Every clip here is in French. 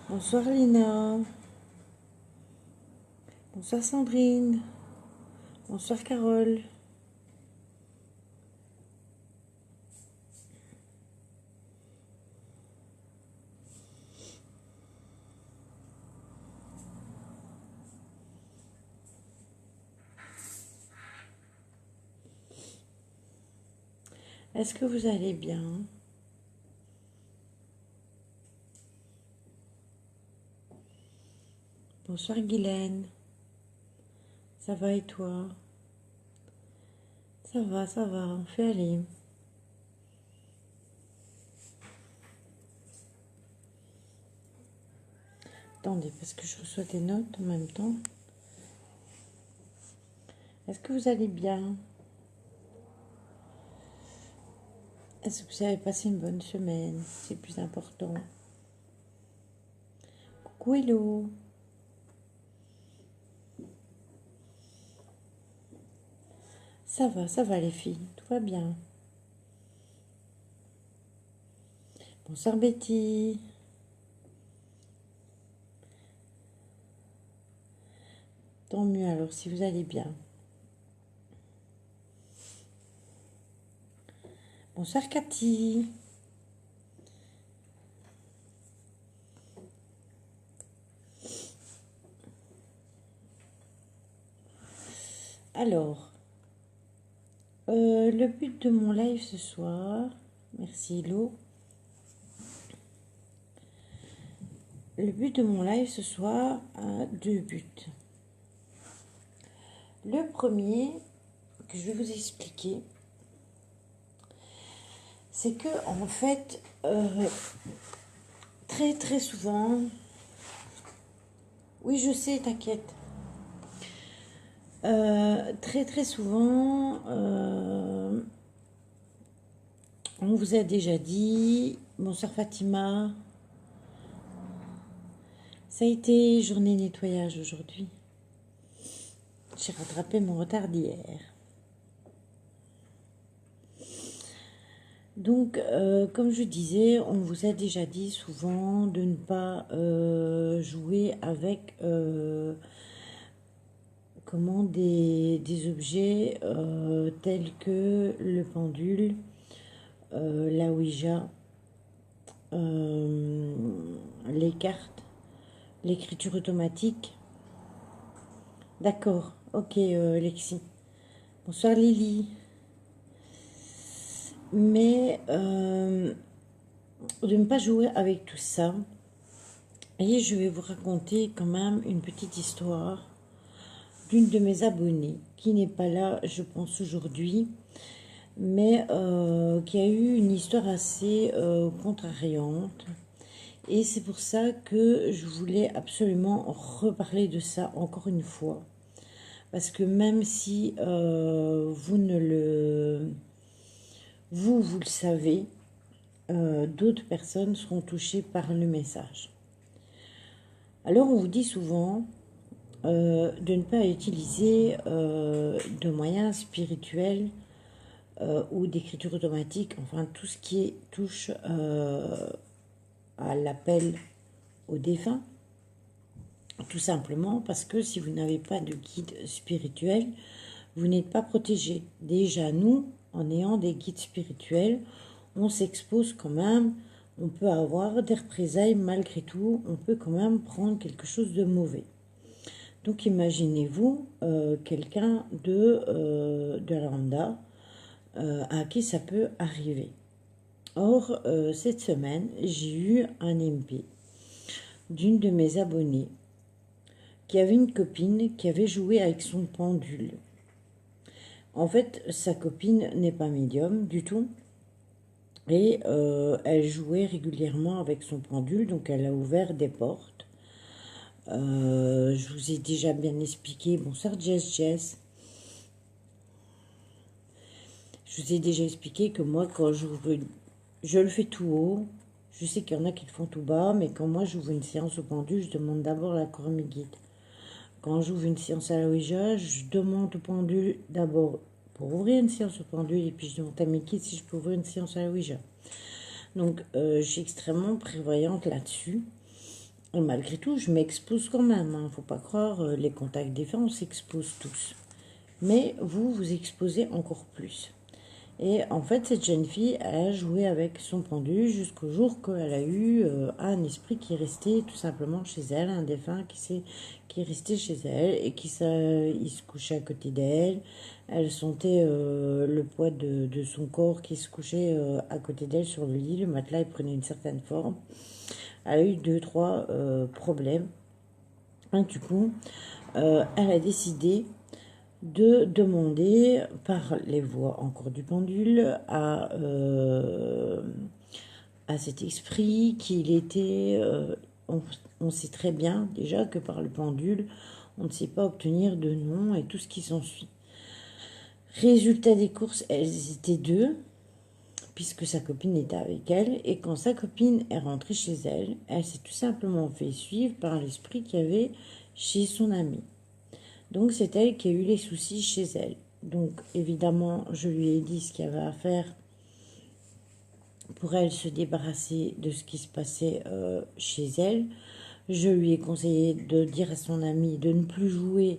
Bonsoir Lina. Bonsoir Sandrine. Bonsoir Carole. Est-ce que vous allez bien? Bonsoir Guylaine. Ça va et toi? Ça va, on fait aller. Attendez, parce que je reçois des notes en même temps. Est-ce que vous allez bien? Est-ce que vous avez passé une bonne semaine? C'est le plus important. Coucou Hello. Ça va les filles, tout va bien. Bonsoir Betty. Tant mieux alors si vous allez bien. Bonsoir Cathy. Alors, le but de mon live ce soir, merci Hello. Le but de mon live ce soir a deux buts. Le premier que je vais vous expliquer, c'est que en fait, très souvent, oui je sais, t'inquiète, très souvent, on vous a déjà dit, bonsoir Fatima, ça a été journée nettoyage aujourd'hui. J'ai rattrapé mon retard d'hier. Donc, comme je disais, on vous a déjà dit souvent de ne pas jouer avec des objets tels que le pendule, la Ouija, les cartes, l'écriture automatique. D'accord, ok Lexi. Bonsoir Lily. Mais de ne pas jouer avec tout ça. Et je vais vous raconter quand même une petite histoire d'une de mes abonnées qui n'est pas là, je pense, aujourd'hui, mais qui a eu une histoire assez contrariante. Et c'est pour ça que je voulais absolument reparler de ça encore une fois. Parce que même si vous le savez, d'autres personnes seront touchées par le message. Alors on vous dit souvent de ne pas utiliser de moyens spirituels ou d'écriture automatique, enfin tout ce qui touche à l'appel aux défunts, tout simplement parce que si vous n'avez pas de guide spirituel, vous n'êtes pas protégé. Déjà nous, en ayant des guides spirituels, on s'expose quand même, on peut avoir des représailles malgré tout, on peut quand même prendre quelque chose de mauvais. Donc imaginez-vous quelqu'un de lambda à qui ça peut arriver. Or, cette semaine, j'ai eu un MP d'une de mes abonnées qui avait une copine qui avait joué avec son pendule. En fait, sa copine n'est pas médium du tout. Et elle jouait régulièrement avec son pendule, donc elle a ouvert des portes. Je vous ai déjà bien expliqué. Bonsoir Jess. Je vous ai déjà expliqué que moi, quand je le fais tout haut. Je sais qu'il y en a qui le font tout bas, mais quand moi j'ouvre une séance au pendule, je demande d'abord l'accord à mes guides. Quand j'ouvre une séance à la Ouija, je demande au pendule d'abord pour ouvrir une séance au pendule, et puis je demande à mes guides si je peux ouvrir une séance à la Ouija. Donc, je suis extrêmement prévoyante là-dessus. Et malgré tout, je m'expose quand même. Hein. Faut pas croire, les contacts défunts, on s'expose tous. Mais vous, vous exposez encore plus. Et en fait, cette jeune fille, elle a joué avec son pendule jusqu'au jour qu'elle a eu un esprit qui est resté tout simplement chez elle, un défunt qui est resté chez elle et il se couchait à côté d'elle. Elle sentait le poids de son corps qui se couchait à côté d'elle sur le lit. Le matelas, il prenait une certaine forme. Elle a eu deux, trois problèmes. Et du coup, elle a décidé de demander par les voies encore du pendule à cet esprit qu'il était... on sait très bien déjà que par le pendule, on ne sait pas obtenir de nom et tout ce qui s'ensuit. Résultat des courses, elles étaient deux, puisque sa copine était avec elle, et quand sa copine est rentrée chez elle, elle s'est tout simplement fait suivre par l'esprit qu'il y avait chez son amie. Donc c'est elle qui a eu les soucis chez elle. Donc évidemment, je lui ai dit ce qu'il y avait à faire pour elle se débarrasser de ce qui se passait chez elle. Je lui ai conseillé de dire à son amie de ne plus jouer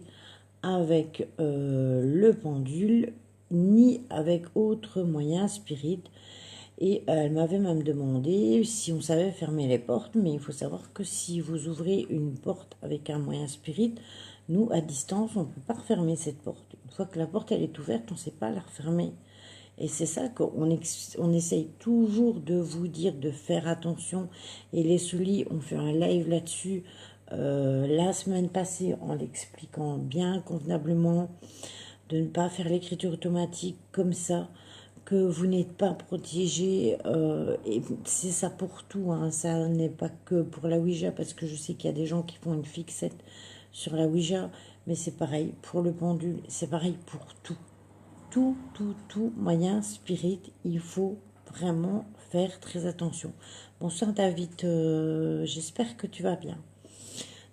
avec le pendule ni avec autre moyen spirit. Et elle m'avait même demandé si on savait fermer les portes, mais il faut savoir que si vous ouvrez une porte avec un moyen spirit, nous, à distance, on ne peut pas refermer cette porte. Une fois que la porte elle est ouverte, on ne sait pas la refermer. Et c'est ça qu'on essaye toujours de vous dire, de faire attention. Et les soulis, on fait un live là-dessus la semaine passée en l'expliquant bien convenablement, de ne pas faire l'écriture automatique comme ça, que vous n'êtes pas protégé. Et c'est ça pour tout, hein, ça n'est pas que pour la Ouija, parce que je sais qu'il y a des gens qui font une fixette sur la Ouija, mais c'est pareil pour le pendule, c'est pareil pour tout. Tout moyen spirit, il faut vraiment faire très attention. Bonsoir David, j'espère que tu vas bien.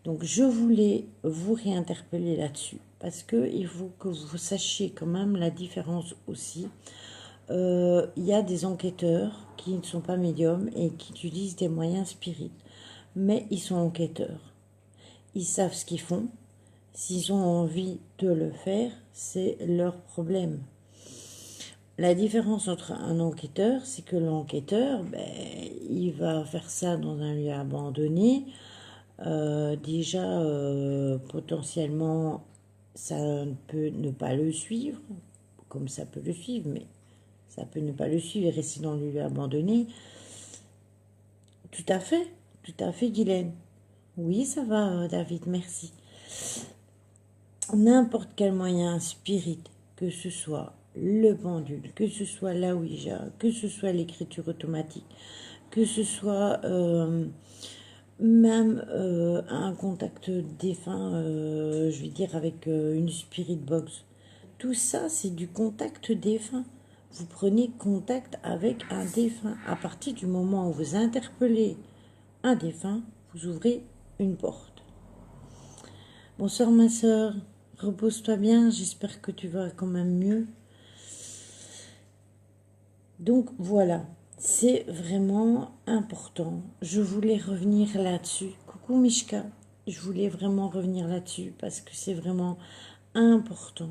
Donc je voulais vous réinterpeller là-dessus parce que il faut que vous sachiez quand même la différence aussi. Il y a des enquêteurs qui ne sont pas médiums et qui utilisent des moyens spirites, mais ils sont enquêteurs. Ils savent ce qu'ils font. S'ils ont envie de le faire, c'est leur problème. La différence entre un enquêteur, c'est que l'enquêteur, il va faire ça dans un lieu abandonné. Déjà, potentiellement, ça peut ne pas le suivre, comme ça peut le suivre, mais ça peut ne pas le suivre et rester dans le lieu abandonné. Tout à fait, Guylaine. Oui, ça va, David, merci. N'importe quel moyen spirit, que ce soit le pendule, que ce soit la Ouija, que ce soit l'écriture automatique, que ce soit même un contact défunt, je vais dire avec une spirit box. Tout ça, c'est du contact défunt. Vous prenez contact avec un défunt. À partir du moment où vous interpellez un défunt, vous ouvrez une porte. Bonsoir ma soeur, repose-toi bien, j'espère que tu vas quand même mieux. Donc voilà, c'est vraiment important. Je voulais revenir là-dessus. Coucou Mishka, je voulais vraiment revenir là-dessus parce que c'est vraiment important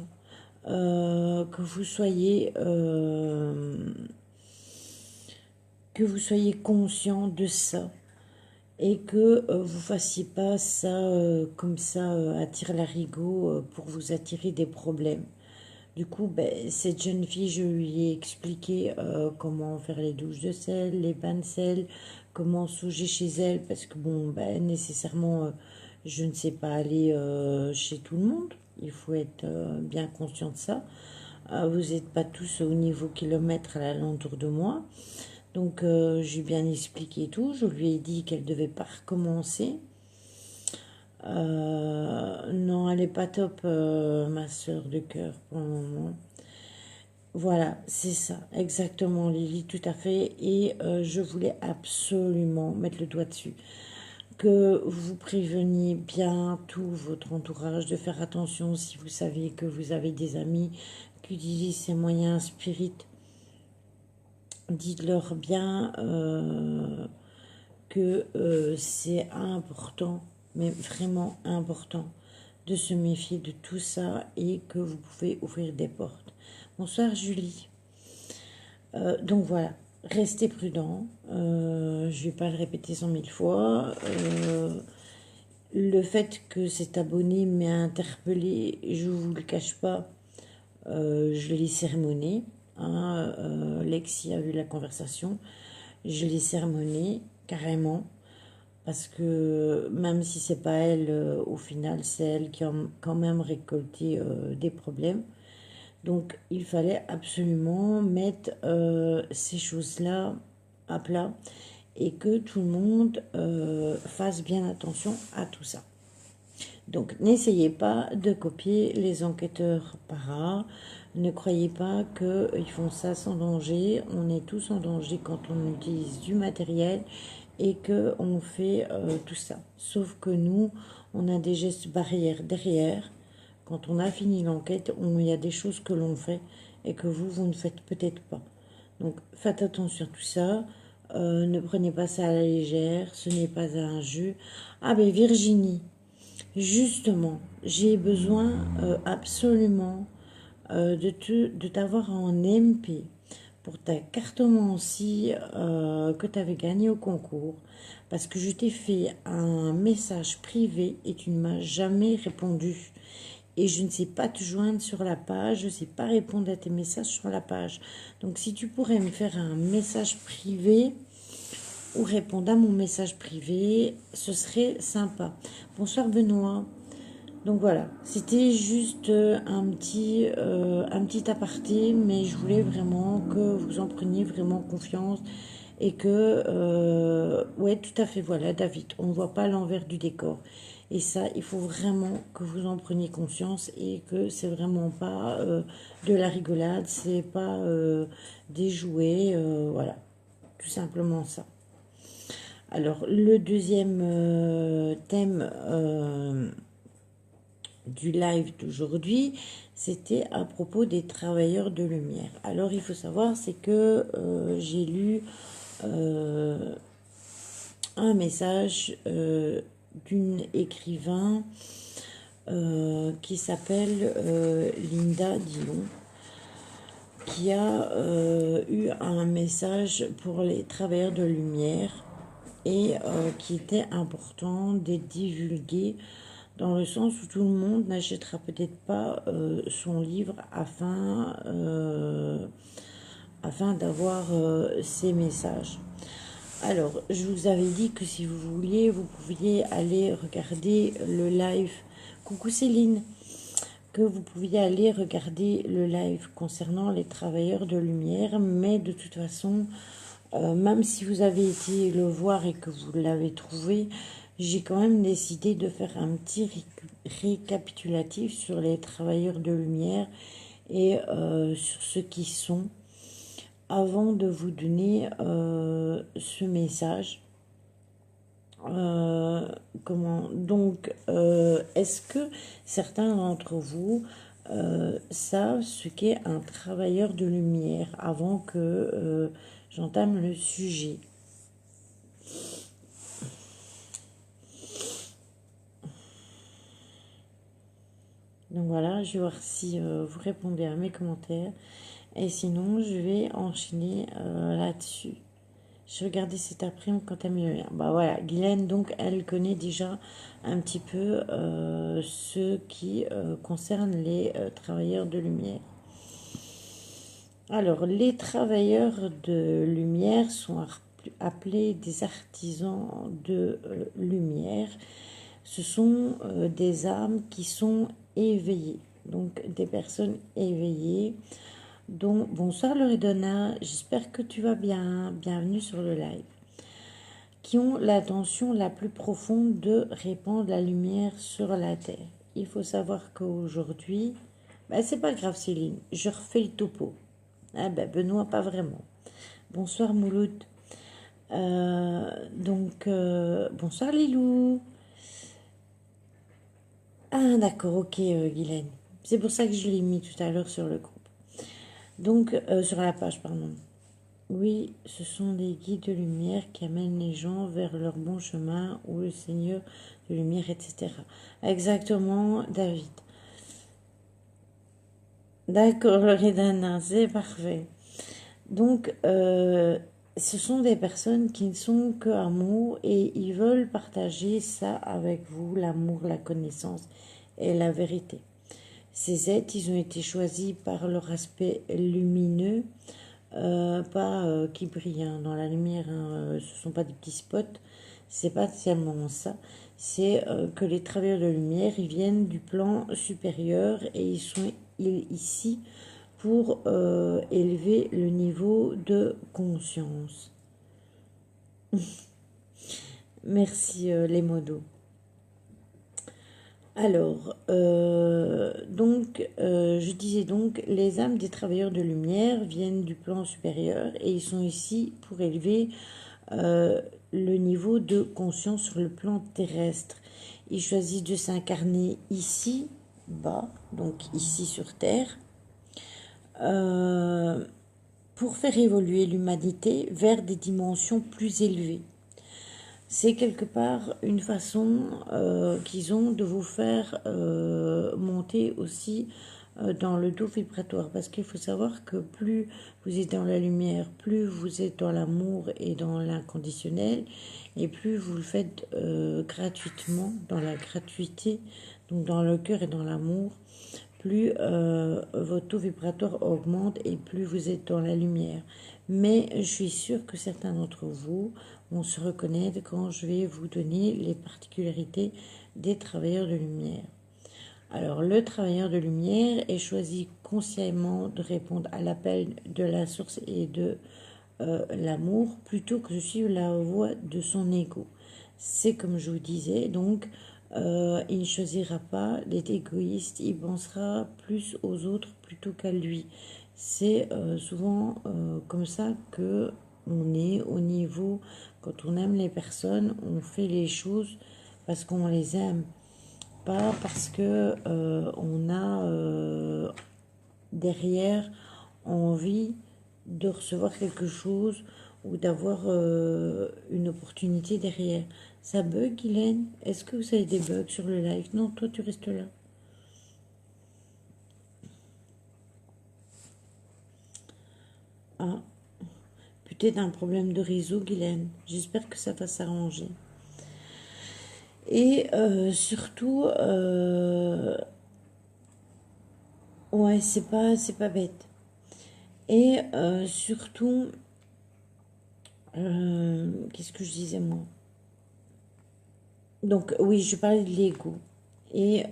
que vous soyez conscient de ça et que vous fassiez pas ça comme ça à tire-larigot pour vous attirer des problèmes. Du coup, cette jeune fille, je lui ai expliqué comment faire les douches de sel, les bains de sel, comment sauger chez elle, parce que bon, nécessairement, je ne sais pas aller chez tout le monde. Il faut être bien conscient de ça. Vous n'êtes pas tous au niveau kilomètre à l'alentour de moi. Donc, j'ai bien expliqué tout. Je lui ai dit qu'elle ne devait pas recommencer. Non, elle n'est pas top, ma soeur de cœur, pour le moment. Voilà, c'est ça, exactement, Lily, tout à fait. Et je voulais absolument mettre le doigt dessus. Que vous préveniez bien tout votre entourage de faire attention si vous savez que vous avez des amis qui utilisent ces moyens spirites. Dites-leur bien que c'est important, mais vraiment important, de se méfier de tout ça et que vous pouvez ouvrir des portes. Bonsoir Julie. Donc voilà, restez prudent. Je ne vais pas le répéter 100 000 fois. Le fait que cet abonné m'ait interpellé, je ne vous le cache pas, je l'ai sermonné. Hein, Lexi a eu la conversation. Je l'ai sermonné carrément. Parce que même si c'est pas elle, au final, c'est elle qui a quand même récolté des problèmes. Donc il fallait absolument mettre ces choses-là à plat et que tout le monde fasse bien attention à tout ça. Donc n'essayez pas de copier les enquêteurs para. Ne croyez pas qu'ils font ça sans danger. On est tous en danger quand on utilise du matériel et qu'on fait tout ça. Sauf que nous, on a des gestes barrières derrière. Quand on a fini l'enquête, il y a des choses que l'on fait et que vous ne faites peut-être pas. Donc faites attention à tout ça. Ne prenez pas ça à la légère. Ce n'est pas un jeu. Ah ben Virginie, justement, j'ai besoin absolument de t'avoir en MP pour ta cartomancie que tu avais gagnée au concours, parce que je t'ai fait un message privé et tu ne m'as jamais répondu. Et je ne sais pas te joindre sur la page, je ne sais pas répondre à tes messages sur la page. Donc si tu pourrais me faire un message privé ou répondre à mon message privé, ce serait sympa. Bonsoir Benoît. Donc voilà, c'était juste un petit aparté, mais je voulais vraiment que vous en preniez vraiment confiance et que, ouais, tout à fait, voilà, David, on ne voit pas l'envers du décor. Et ça, il faut vraiment que vous en preniez conscience et que c'est vraiment pas de la rigolade, c'est pas des jouets, voilà, tout simplement ça. Alors, le deuxième thème du live d'aujourd'hui, c'était à propos des travailleurs de lumière. Alors, il faut savoir, c'est que j'ai lu un message d'une écrivain qui s'appelle Linda Dillon, qui a eu un message pour les travailleurs de lumière et qui était important de divulguer dans le sens où tout le monde n'achètera peut-être pas son livre afin d'avoir ces messages. Alors, je vous avais dit que si vous vouliez, vous pouviez aller regarder le live. Coucou Céline, que vous pouviez aller regarder le live concernant les travailleurs de lumière, mais de toute façon, même si vous avez été le voir et que vous l'avez trouvé, j'ai quand même décidé de faire un petit récapitulatif sur les travailleurs de lumière et sur ce qu'ils sont avant de vous donner ce message. Est-ce que certains d'entre vous savent ce qu'est un travailleur de lumière avant que j'entame le sujet? Donc voilà, je vais voir si vous répondez à mes commentaires. Et sinon, je vais enchaîner là-dessus. Je regardais cet après-midi quand elle me lire. Bah voilà, Guylaine, donc, elle connaît déjà un petit peu ce qui concerne les travailleurs de lumière. Alors, les travailleurs de lumière sont appelés des artisans de lumière. Ce sont des âmes qui sont éveillées, donc des personnes éveillées. Donc, bonsoir Loredana, j'espère que tu vas bien. Bienvenue sur le live. Qui ont l'intention la plus profonde de répandre la lumière sur la terre. Il faut savoir qu'aujourd'hui, c'est pas grave Céline, je refais le topo. Ah Benoît, pas vraiment. Bonsoir Mouloud. Bonsoir Lilou. Ah d'accord, ok Guylaine. C'est pour ça que je l'ai mis tout à l'heure sur le groupe. Donc, sur la page, pardon. Oui, ce sont des guides de lumière qui amènent les gens vers leur bon chemin ou le Seigneur de lumière, etc. Exactement, David. D'accord, Loredana, c'est parfait. Donc, ce sont des personnes qui ne sont que amour et ils veulent partager ça avec vous, l'amour, la connaissance et la vérité. Ces êtres, ils ont été choisis par leur aspect lumineux, pas qui brillent hein, dans la lumière, hein, ce ne sont pas des petits spots, c'est pas tellement ça. C'est que les travailleurs de lumière, ils viennent du plan supérieur et ils sont ici pour élever le niveau de conscience. Merci les modos. Alors, je disais donc, les âmes des travailleurs de lumière viennent du plan supérieur et ils sont ici pour élever euh, le niveau de conscience sur le plan terrestre. Ils choisissent de s'incarner ici, bas, donc ici sur Terre, euh, pour faire évoluer l'humanité vers des dimensions plus élevées. C'est quelque part une façon qu'ils ont de vous faire monter aussi dans le dos vibratoire. Parce qu'il faut savoir que plus vous êtes dans la lumière, plus vous êtes dans l'amour et dans l'inconditionnel, et plus vous le faites gratuitement, dans la gratuité, donc dans le cœur et dans l'amour, plus votre taux vibratoire augmente et plus vous êtes dans la lumière. Mais je suis sûre que certains d'entre vous vont se reconnaître quand je vais vous donner les particularités des travailleurs de lumière. Alors, le travailleur de lumière est choisi consciemment de répondre à l'appel de la source et de l'amour plutôt que de suivre la voie de son ego. C'est comme je vous disais, donc il ne choisira pas d'être égoïste, il pensera plus aux autres plutôt qu'à lui. C'est souvent comme ça que on est au niveau, quand on aime les personnes, on fait les choses parce qu'on les aime, pas parce que on a derrière envie de recevoir quelque chose ou d'avoir une opportunité derrière. Ça bug, Guylaine? Est-ce que vous avez des bugs sur le live? Non, toi tu restes là. Ah, peut-être un problème de réseau, Guylaine. J'espère que ça va s'arranger. Et surtout, ouais, c'est pas bête. Et surtout, qu'est-ce que je disais moi? Donc oui, je parlais de l'ego. Et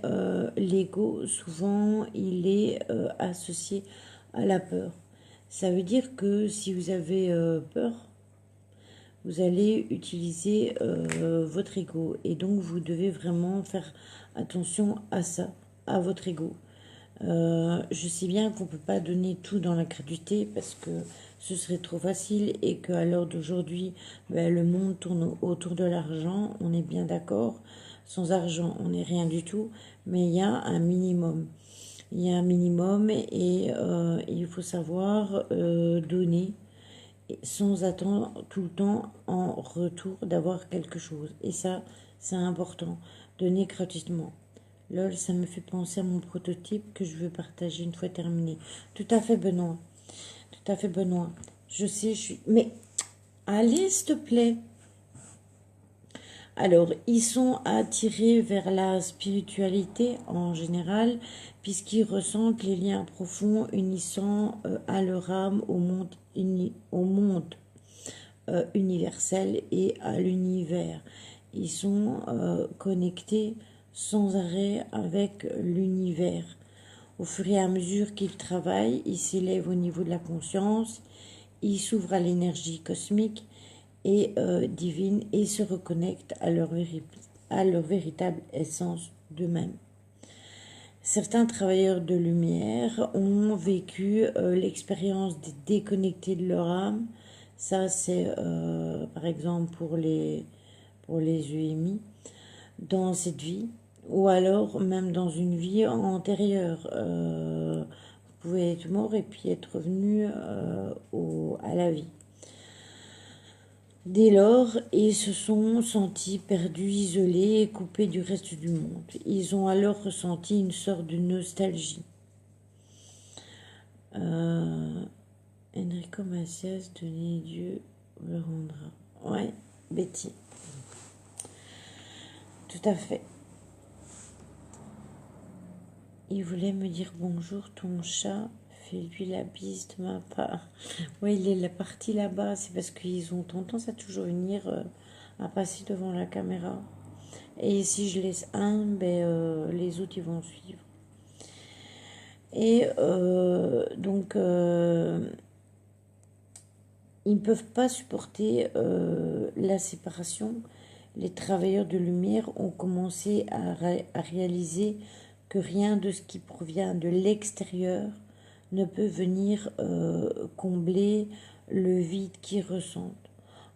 l'ego, souvent, il est associé à la peur. Ça veut dire que si vous avez peur, vous allez utiliser votre ego. Et donc, vous devez vraiment faire attention à ça, à votre ego. Je sais bien qu'on ne peut pas donner tout dans la gratuité parce que ce serait trop facile et qu'à l'heure d'aujourd'hui, ben, le monde tourne autour de l'argent, on est bien d'accord. Sans argent, on n'est rien du tout, mais il y a un minimum. Il y a un minimum et il faut savoir donner sans attendre tout le temps en retour d'avoir quelque chose. Et ça, c'est important. Donner gratuitement. Lol, ça me fait penser à mon prototype que je veux partager une fois terminé. Tout à fait, Benoît. Tout à fait, Benoît. Je sais, je suis... Mais, allez, s'il te plaît. Alors, ils sont attirés vers la spiritualité en général, puisqu'ils ressentent les liens profonds unissant à leur âme au monde universel et à l'univers. Ils sont connectés sans arrêt avec l'univers. Au fur et à mesure qu'ils travaillent, ils s'élèvent au niveau de la conscience, ils s'ouvrent à l'énergie cosmique et divine et se reconnectent à leur véritable essence d'eux-mêmes. Certains travailleurs de lumière ont vécu l'expérience de déconnecter de leur âme. Ça, c'est par exemple pour les EMI dans cette vie ou alors même dans une vie antérieure. Vous pouvez être mort et puis être revenu à la vie. Dès lors, ils se sont sentis perdus, isolés et coupés du reste du monde. Ils ont alors ressenti une sorte de nostalgie. Enrico Macias, donner Dieu le rendra. Ouais, Betty. Tout à fait. Il voulait me dire bonjour, ton chat. Fais-lui la bise de ma part. Oui, il est parti là-bas. C'est parce qu'ils ont tendance à toujours venir à passer devant la caméra. Et si je laisse un, ben, les autres, ils vont suivre. Et donc, ils ne peuvent pas supporter la séparation. Les travailleurs de lumière ont commencé à réaliser que rien de ce qui provient de l'extérieur ne peut venir combler le vide qu'ils ressentent.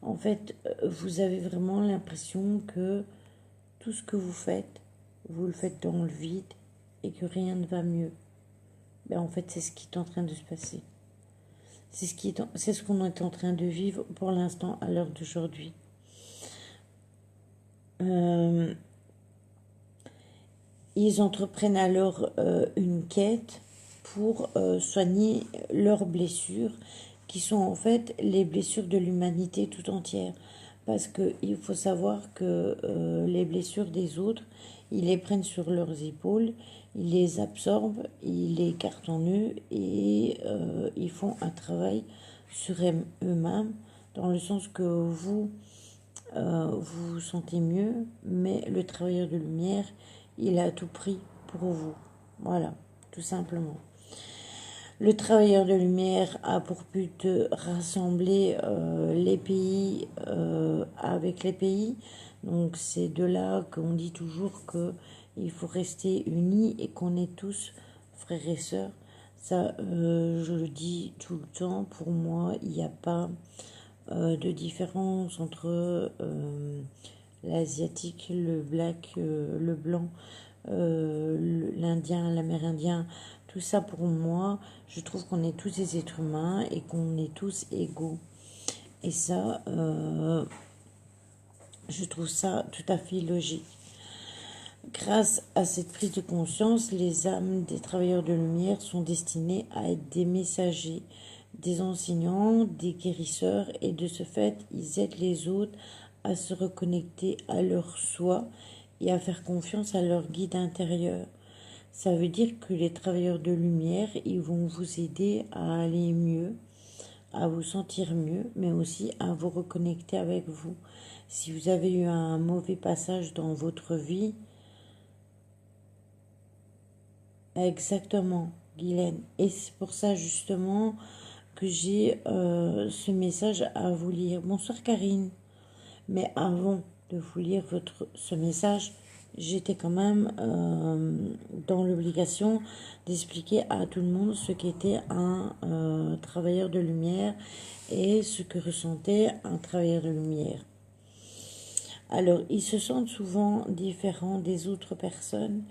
En fait, vous avez vraiment l'impression que tout ce que vous le faites dans le vide et que rien ne va mieux. Ben, en fait, c'est ce qui est en train de se passer. C'est ce qu'on est en train de vivre pour l'instant à l'heure d'aujourd'hui. Ils entreprennent alors une quête pour soigner leurs blessures, qui sont en fait les blessures de l'humanité tout entière. Parce qu'il faut savoir que les blessures des autres, ils les prennent sur leurs épaules, ils les absorbent, ils les gardent en eux et ils font un travail sur eux-mêmes, dans le sens que vous vous sentez mieux, mais le travailleur de lumière, il a tout pris pour vous. Voilà, tout simplement. Le travailleur de lumière a pour but de rassembler les pays avec les pays. Donc c'est de là qu'on dit toujours qu'il faut rester unis et qu'on est tous frères et sœurs. Ça, je le dis tout le temps, pour moi, il n'y a pas de différence entre l'asiatique, le black, le blanc, l'indien, l'amérindien. Tout ça pour moi, je trouve qu'on est tous des êtres humains et qu'on est tous égaux. Et ça, je trouve ça tout à fait logique. Grâce à cette prise de conscience, les âmes des travailleurs de lumière sont destinées à être des messagers, des enseignants, des guérisseurs, et de ce fait, ils aident les autres à se reconnecter à leur soi et à faire confiance à leur guide intérieur. Ça veut dire que les travailleurs de lumière, ils vont vous aider à aller mieux, à vous sentir mieux, mais aussi à vous reconnecter avec vous. Si vous avez eu un mauvais passage dans votre vie, exactement, Guylaine. Et c'est pour ça justement que j'ai ce message à vous lire. Bonsoir Karine. Mais avant de vous lire ce message, j'étais quand même dans l'obligation d'expliquer à tout le monde ce qu'était un travailleur de lumière et ce que ressentait un travailleur de lumière. Alors, ils se sentent souvent différents des autres personnes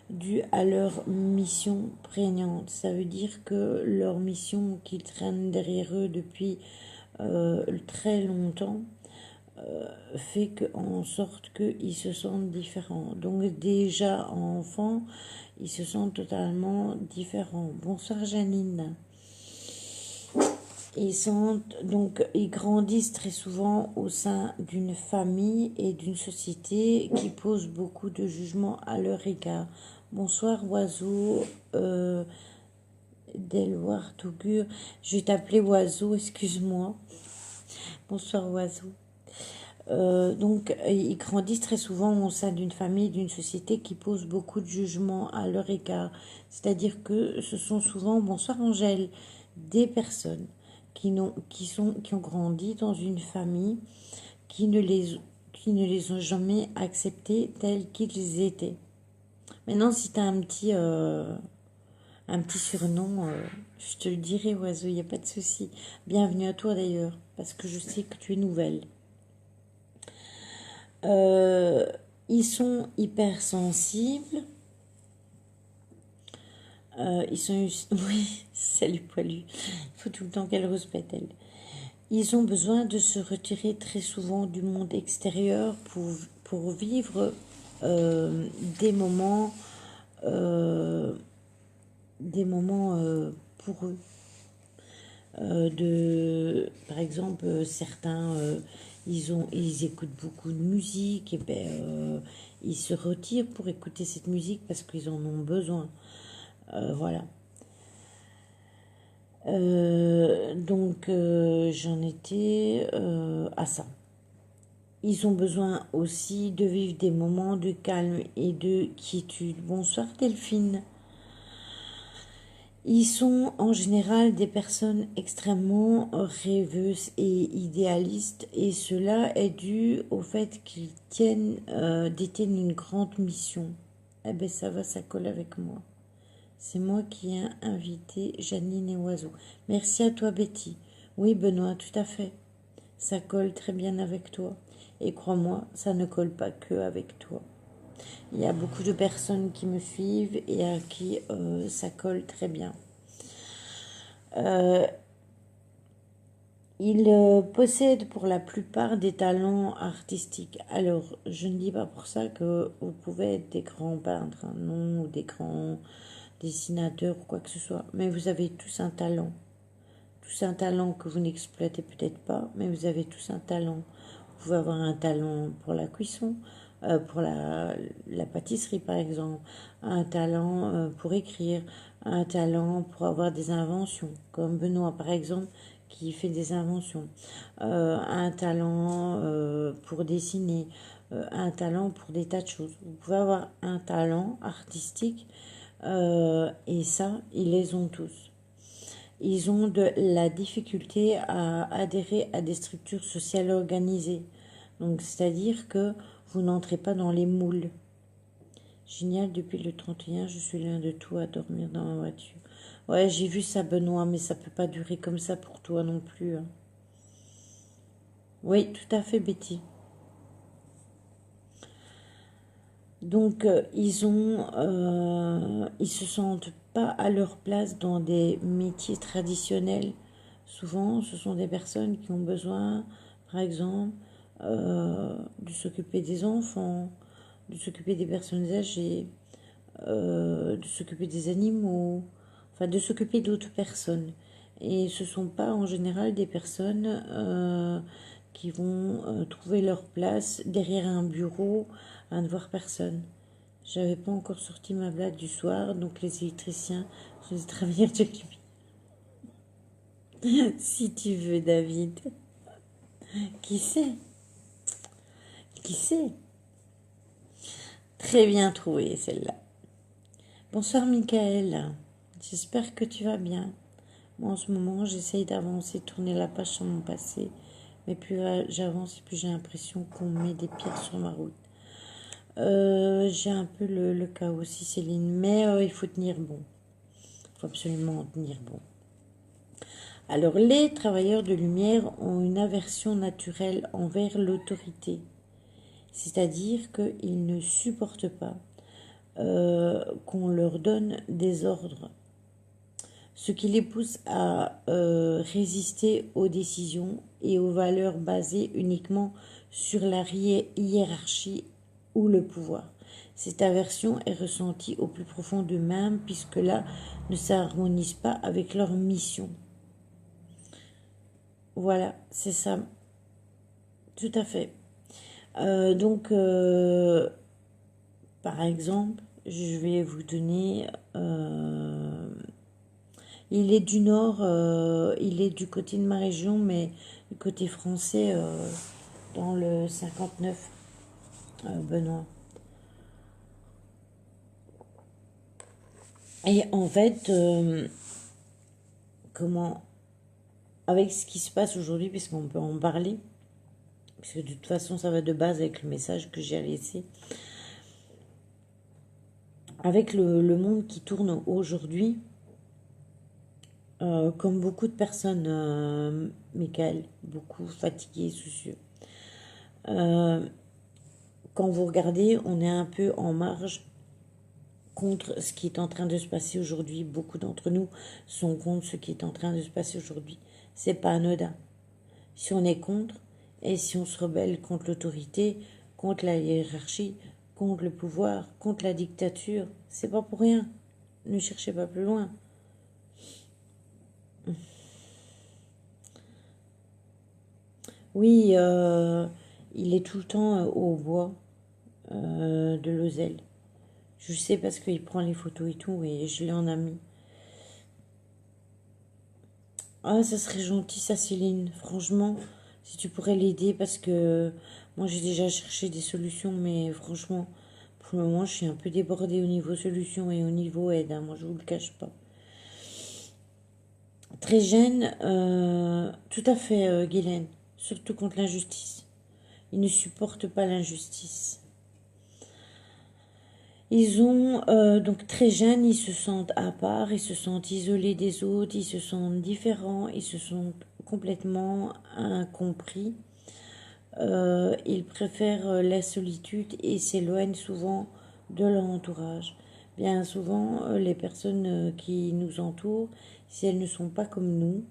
dû à leur mission prégnante. Ça veut dire que leur mission qu'ils traînent derrière eux depuis très longtemps fait en sorte qu'ils se sentent différents. Donc déjà enfants, ils se sentent totalement différents. Bonsoir Janine. Ils grandissent très souvent au sein d'une famille et d'une société qui pose beaucoup de jugements à leur égard. Bonsoir Oiseau, Delwar Tougur. Je vais t'appeler Oiseau, excuse-moi. Bonsoir Oiseau. Ils grandissent très souvent au sein d'une famille, d'une société qui pose beaucoup de jugements à leur égard. C'est-à-dire que ce sont souvent, bonsoir Angèle, des personnes qui ont grandi dans une famille qui ne les ont jamais acceptés tels qu'ils étaient. Maintenant, si tu as un petit surnom, je te le dirai, Oiseau, il n'y a pas de souci. Bienvenue à toi d'ailleurs, parce que je sais que tu es nouvelle. Ils sont hypersensibles. Oui, salut Poilu. Il faut tout le temps qu'elle respecte, elle. Ils ont besoin de se retirer très souvent du monde extérieur pour vivre euh, des moments, euh, des moments pour eux. Par exemple, certains, ils écoutent beaucoup de musique, et ben, ils se retirent pour écouter cette musique parce qu'ils en ont besoin. Voilà. J'en étais à ça. Ils ont besoin aussi de vivre des moments de calme et de quiétude. Bonsoir Delphine. Ils sont en général des personnes extrêmement rêveuses et idéalistes, et cela est dû au fait qu'ils détiennent une grande mission. Eh ben ça va, ça colle avec moi. C'est moi qui ai invité Janine et Oiseau. Merci à toi Betty. Oui Benoît, tout à fait. Ça colle très bien avec toi. Et crois-moi, ça ne colle pas que avec toi. Il y a beaucoup de personnes qui me suivent et à qui ça colle très bien. Euh, ils possèdent pour la plupart des talents artistiques. Alors, je ne dis pas pour ça que vous pouvez être des grands peintres, hein, non, ou des grands dessinateurs ou quoi que ce soit. Mais vous avez tous un talent. Tous un talent que vous n'exploitez peut-être pas, mais vous avez tous un talent. Vous pouvez avoir un talent pour la cuisson, pour la pâtisserie par exemple, un talent pour écrire, un talent pour avoir des inventions, comme Benoît par exemple, qui fait des inventions, un talent pour dessiner, un talent pour des tas de choses. Vous pouvez avoir un talent artistique et ça, ils les ont tous. Ils ont de la difficulté à adhérer à des structures sociales organisées. Donc, c'est-à-dire que vous n'entrez pas dans les moules. Génial, depuis le 31, je suis loin de tout à dormir dans ma voiture. Ouais, j'ai vu ça, Benoît, mais ça peut pas durer comme ça pour toi non plus, hein. Oui, tout à fait, Betty. Donc, ils se sentent pas à leur place dans des métiers traditionnels. Souvent, ce sont des personnes qui ont besoin, par exemple, de s'occuper des enfants, de s'occuper des personnes âgées, de s'occuper des animaux, enfin de s'occuper d'autres personnes. Et ce ne sont pas en général des personnes qui vont trouver leur place derrière un bureau à ne voir personne. J'avais pas encore sorti ma blague du soir, donc les électriciens sont des travailleurs de lumière. Si tu veux, David. Qui sait? Qui sait? Très bien trouvé celle-là. Bonsoir Michael. J'espère que tu vas bien. Moi en ce moment j'essaye d'avancer, tourner la page sur mon passé. Mais plus j'avance, plus j'ai l'impression qu'on met des pierres sur ma route. J'ai un peu le cas aussi Céline. Mais il faut tenir bon. Il faut absolument tenir bon. Alors les travailleurs de lumière ont une aversion naturelle envers l'autorité. C'est-à-dire qu'ils ne supportent pas qu'on leur donne des ordres, ce qui les pousse à résister aux décisions et aux valeurs basées uniquement sur la hiérarchie ou le pouvoir. Cette aversion est ressentie au plus profond d'eux-mêmes puisque là ne s'harmonise pas avec leur mission. Voilà, c'est ça. Tout à fait. Par exemple, je vais vous donner... il est du nord, il est du côté de ma région, mais du côté français, dans le 59, Benoît. Et en fait, avec ce qui se passe aujourd'hui, puisqu'on peut en parler, puisque de toute façon, ça va de base avec le message que j'ai laissé, avec le monde qui tourne aujourd'hui, comme beaucoup de personnes, Michael, beaucoup fatigués, soucieux. Quand vous regardez, on est un peu en marge contre ce qui est en train de se passer aujourd'hui. Beaucoup d'entre nous sont contre ce qui est en train de se passer aujourd'hui. C'est pas anodin. si on est contre et si on se rebelle contre l'autorité, contre la hiérarchie, contre le pouvoir, contre la dictature. C'est pas pour rien. Ne cherchez pas plus loin. Oui, il est tout le temps au bois de Lozelle. Je sais parce qu'il prend les photos et tout, et je l'ai en ami. Ah, ça serait gentil, ça, Céline. Franchement, si tu pourrais l'aider, parce que moi, j'ai déjà cherché des solutions, mais franchement, pour le moment, je suis un peu débordée au niveau solution et au niveau aide, hein. Moi, je vous le cache pas. Très jeune, tout à fait, Guylaine. Surtout contre l'injustice. Ils ne supportent pas l'injustice. Ils ont, donc très jeunes, ils se sentent à part, ils se sentent isolés des autres, ils se sentent différents, ils se sentent complètement incompris. Ils préfèrent la solitude et s'éloignent souvent de leur entourage. Bien souvent, les personnes qui nous entourent, si elles ne sont pas comme nous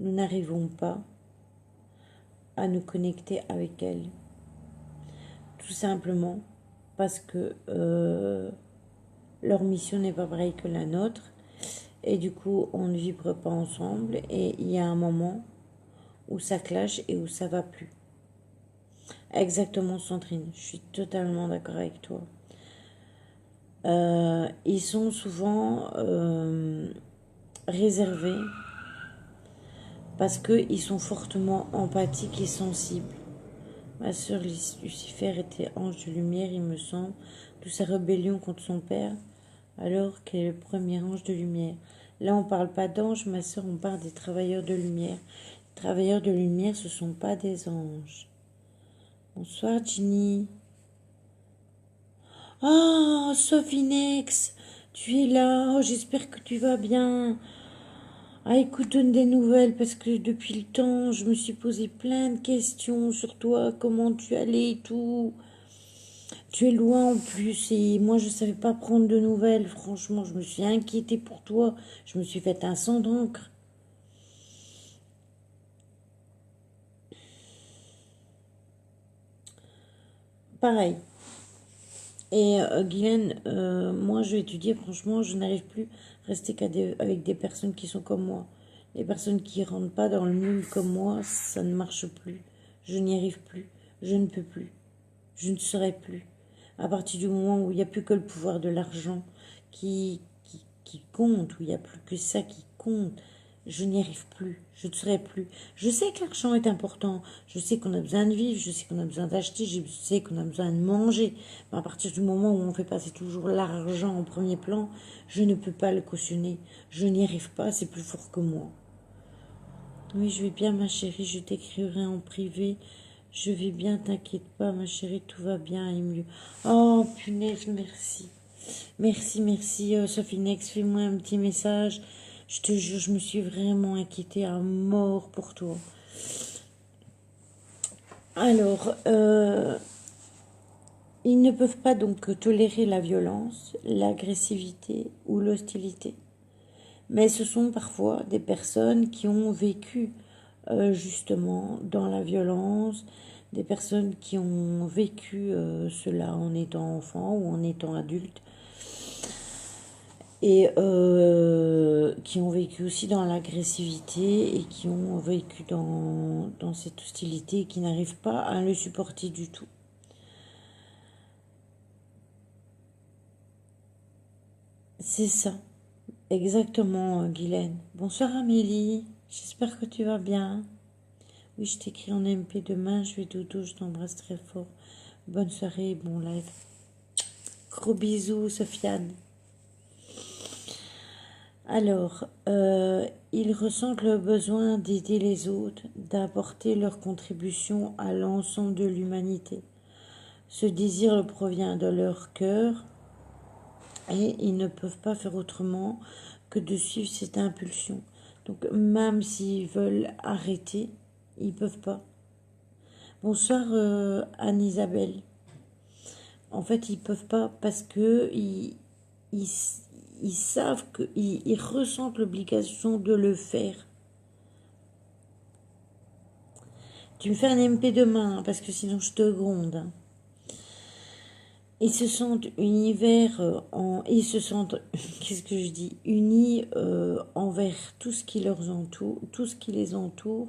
n'arrivons pas à nous connecter avec elles. Tout simplement parce que leur mission n'est pas pareille que la nôtre. Et du coup, on ne vibre pas ensemble. Et il y a un moment où ça clash et où ça va plus. Exactement, Sandrine. Je suis totalement d'accord avec toi. Ils sont souvent réservés parce qu'ils sont fortement empathiques et sensibles. Ma sœur Lucifer était ange de lumière, il me semble, de sa rébellion contre son père, alors qu'elle est le premier ange de lumière. Là, on ne parle pas d'ange, ma sœur, on parle des travailleurs de lumière. Les travailleurs de lumière, ce ne sont pas des anges. Bonsoir, Ginny. Ah, Sophinex, tu es là. Oh, j'espère que tu vas bien. Ah, écoute, donne des nouvelles parce que depuis le temps, je me suis posé plein de questions sur toi, comment tu allais et tout. Tu es loin en plus et moi je savais pas prendre de nouvelles. Franchement, je me suis inquiétée pour toi. Je me suis fait un sang d'encre. Pareil. Et Guylaine, moi je vais te dire franchement, je n'arrive plus à rester avec des personnes qui sont comme moi. Les personnes qui rentrent pas dans le moule comme moi, ça ne marche plus. Je n'y arrive plus. Je ne peux plus. Je ne serai plus. À partir du moment où il n'y a plus que le pouvoir de l'argent qui compte, où il n'y a plus que ça qui compte, je n'y arrive plus, je ne serai plus. Je sais que l'argent est important, je sais qu'on a besoin de vivre, je sais qu'on a besoin d'acheter, je sais qu'on a besoin de manger. Mais à partir du moment où on fait passer toujours l'argent en premier plan, je ne peux pas le cautionner. Je n'y arrive pas, c'est plus fort que moi. Oui, je vais bien, ma chérie, je t'écrirai en privé. Je vais bien, t'inquiète pas, ma chérie, tout va bien et mieux. Oh, punaise, merci. Merci, merci, Sophie Nex, fais-moi un petit message. Je te jure, je me suis vraiment inquiétée à mort pour toi. Alors, ils ne peuvent pas donc tolérer la violence, l'agressivité ou l'hostilité. Mais ce sont parfois des personnes qui ont vécu justement dans la violence, des personnes qui ont vécu cela en étant enfant ou en étant adulte et qui ont vécu aussi dans l'agressivité et qui ont vécu dans cette hostilité et qui n'arrivent pas à le supporter du tout. C'est ça, exactement, Guylaine. Bonsoir Amélie, j'espère que tu vas bien. Oui, je t'écris en MP demain, je vais dodo, je t'embrasse très fort. Bonne soirée, bon live. Gros bisous, Sofiane. Alors, ils ressentent le besoin d'aider les autres, d'apporter leur contribution à l'ensemble de l'humanité. Ce désir provient de leur cœur et ils ne peuvent pas faire autrement que de suivre cette impulsion. Donc, même s'ils veulent arrêter, ils ne peuvent pas. Bonsoir Anne-Isabelle. En fait, ils peuvent pas parce que ils savent qu'ils ressentent l'obligation de le faire. Tu me fais un MP demain, hein, parce que sinon je te gronde. Hein. Ils se sentent univers ils se sentent, qu'est-ce que je dis, unis envers tout ce qui leur entoure, tout ce qui les entoure,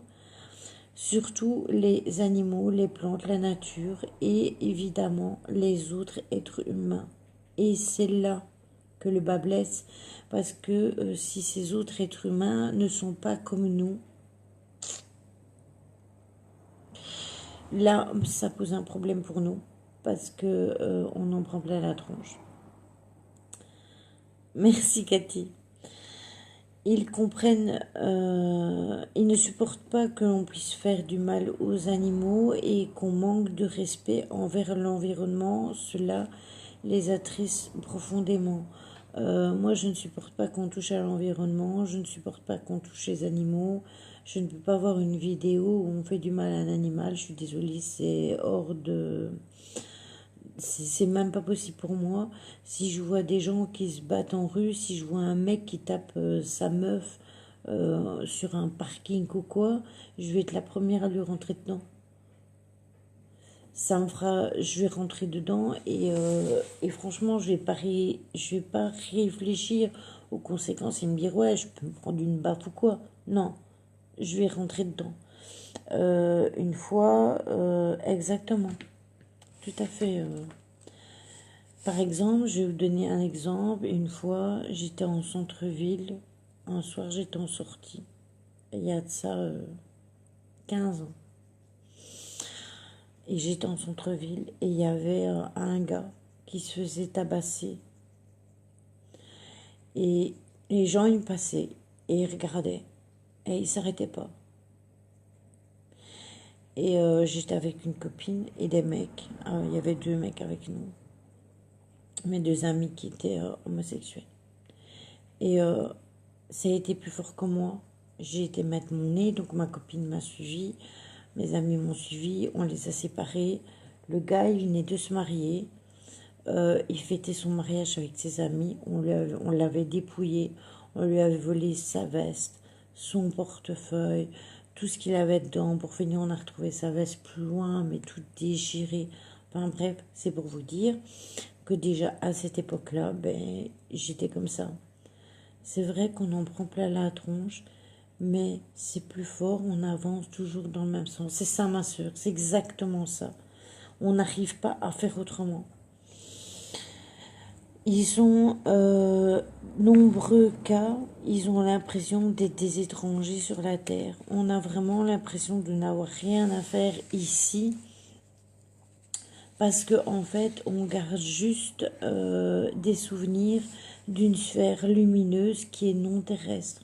surtout les animaux, les plantes, la nature et évidemment les autres êtres humains. Et c'est là que le bas blesse, parce que si ces autres êtres humains ne sont pas comme nous, là ça pose un problème pour nous, parce que on en prend plein la tronche. Merci Cathy. Ils comprennent, ils ne supportent pas que l'on puisse faire du mal aux animaux et qu'on manque de respect envers l'environnement. Cela les attriste profondément. Moi, je ne supporte pas qu'on touche à l'environnement, je ne supporte pas qu'on touche les animaux. Je ne peux pas voir une vidéo où on fait du mal à un animal. Je suis désolée, c'est hors de... C'est même pas possible pour moi. Si je vois des gens qui se battent en rue, si je vois un mec qui tape sa meuf sur un parking ou quoi, je vais être la première à lui rentrer dedans. Ça me fera, je vais rentrer dedans et franchement, je vais pas réfléchir aux conséquences et me dire ouais, je peux me prendre une baffe ou quoi. Non, je vais rentrer dedans. Une fois, exactement, tout à fait. Par exemple, je vais vous donner un exemple. Une fois, j'étais en centre-ville. Un soir, j'étais en sortie. Il y a de ça 15 ans. Et j'étais en centre-ville et il y avait un gars qui se faisait tabasser. Et les gens, ils passaient et ils regardaient. Et ils ne s'arrêtaient pas. Et j'étais avec une copine et des mecs. Il y avait 2 mecs avec nous. Mes 2 amis qui étaient homosexuels. Et ça a été plus fort que moi. J'ai été mettre mon nez, donc ma copine m'a suivi. Mes amis m'ont suivi, on les a séparés. Le gars, il venait de se marier. Il fêtait son mariage avec ses amis. On l'avait dépouillé. On lui avait volé sa veste, son portefeuille, tout ce qu'il avait dedans. Pour finir, on a retrouvé sa veste plus loin, mais toute déchirée. Enfin bref, c'est pour vous dire que déjà à cette époque-là, ben, j'étais comme ça. C'est vrai qu'on en prend plein la tronche, mais c'est plus fort, on avance toujours dans le même sens. C'est ça, ma soeur, c'est exactement ça. On n'arrive pas à faire autrement. Ils ont nombreux cas, ils ont l'impression d'être des étrangers sur la terre. On a vraiment l'impression de n'avoir rien à faire ici. Parce que en fait, on garde juste des souvenirs d'une sphère lumineuse qui est non terrestre.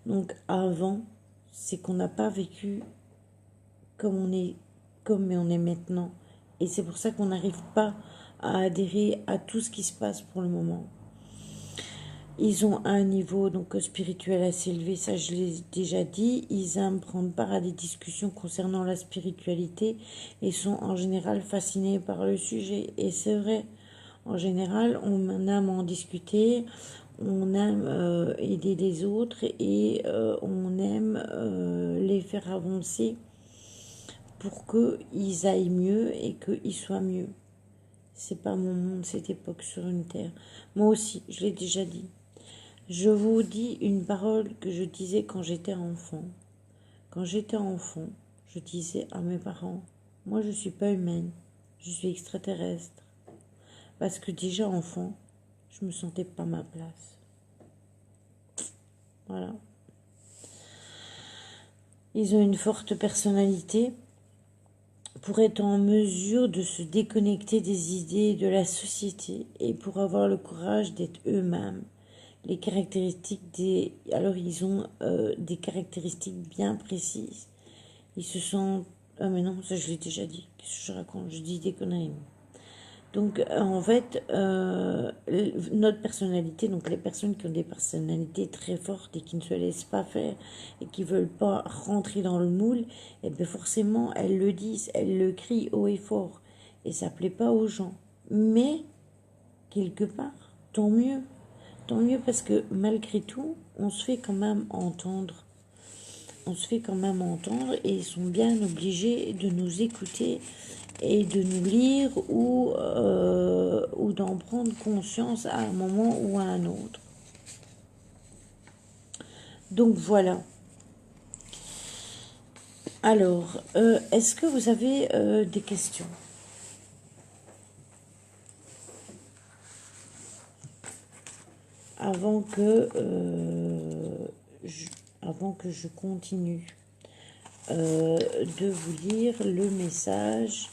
Donc avant, c'est qu'on n'a pas vécu comme on est maintenant. Et c'est pour ça qu'on n'arrive pas à adhérer à tout ce qui se passe pour le moment. Ils ont un niveau donc spirituel assez élevé, ça je l'ai déjà dit. Ils aiment prendre part à des discussions concernant la spiritualité et sont en général fascinés par le sujet. Et c'est vrai, en général, on aime en discuter, on aime aider les autres et on aime les faire avancer pour qu'ils aillent mieux et qu'ils soient mieux. C'est pas mon monde, cette époque sur une terre. Moi aussi, je l'ai déjà dit. Je vous dis une parole que je disais quand j'étais enfant. Quand j'étais enfant, je disais à mes parents, moi je ne suis pas humaine, je suis extraterrestre. Parce que déjà enfant, je ne me sentais pas ma place. Voilà. Ils ont une forte personnalité pour être en mesure de se déconnecter des idées de la société et pour avoir le courage d'être eux-mêmes. Les caractéristiques des... Alors, ils ont des caractéristiques bien précises. Ils se sentent... Ah, mais non, ça, je l'ai déjà dit. Qu'est-ce que je raconte? Je dis des conneries. Donc, en fait, notre personnalité, donc les personnes qui ont des personnalités très fortes et qui ne se laissent pas faire et qui ne veulent pas rentrer dans le moule, eh bien forcément, elles le disent, elles le crient haut et fort. Et ça ne plaît pas aux gens. Mais, quelque part, tant mieux. Tant mieux parce que malgré tout, on se fait quand même entendre. on se fait quand même entendre et ils sont bien obligés de nous écouter et de nous lire ou d'en prendre conscience à un moment ou à un autre. Donc voilà. Alors, est-ce que vous avez des questions? Avant que je continue de vous lire le message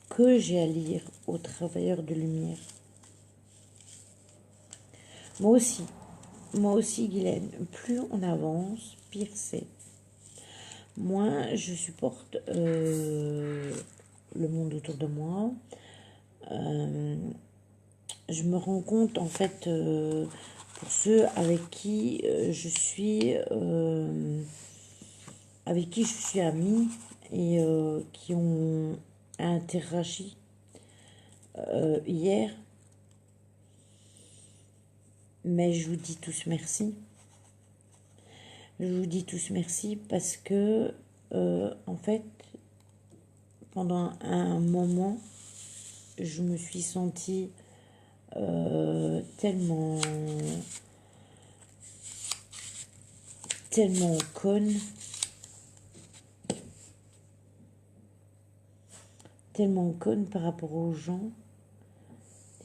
que j'ai à lire aux travailleurs de lumière. Moi aussi, Guylaine, plus on avance, pire c'est. Moi, je supporte le monde autour de moi. Je me rends compte, en fait, pour ceux avec qui je suis amie et qui ont interagi hier, mais je vous dis tous merci. Je vous dis tous merci parce que, en fait, pendant un moment, je me suis sentie tellement conne, par rapport aux gens.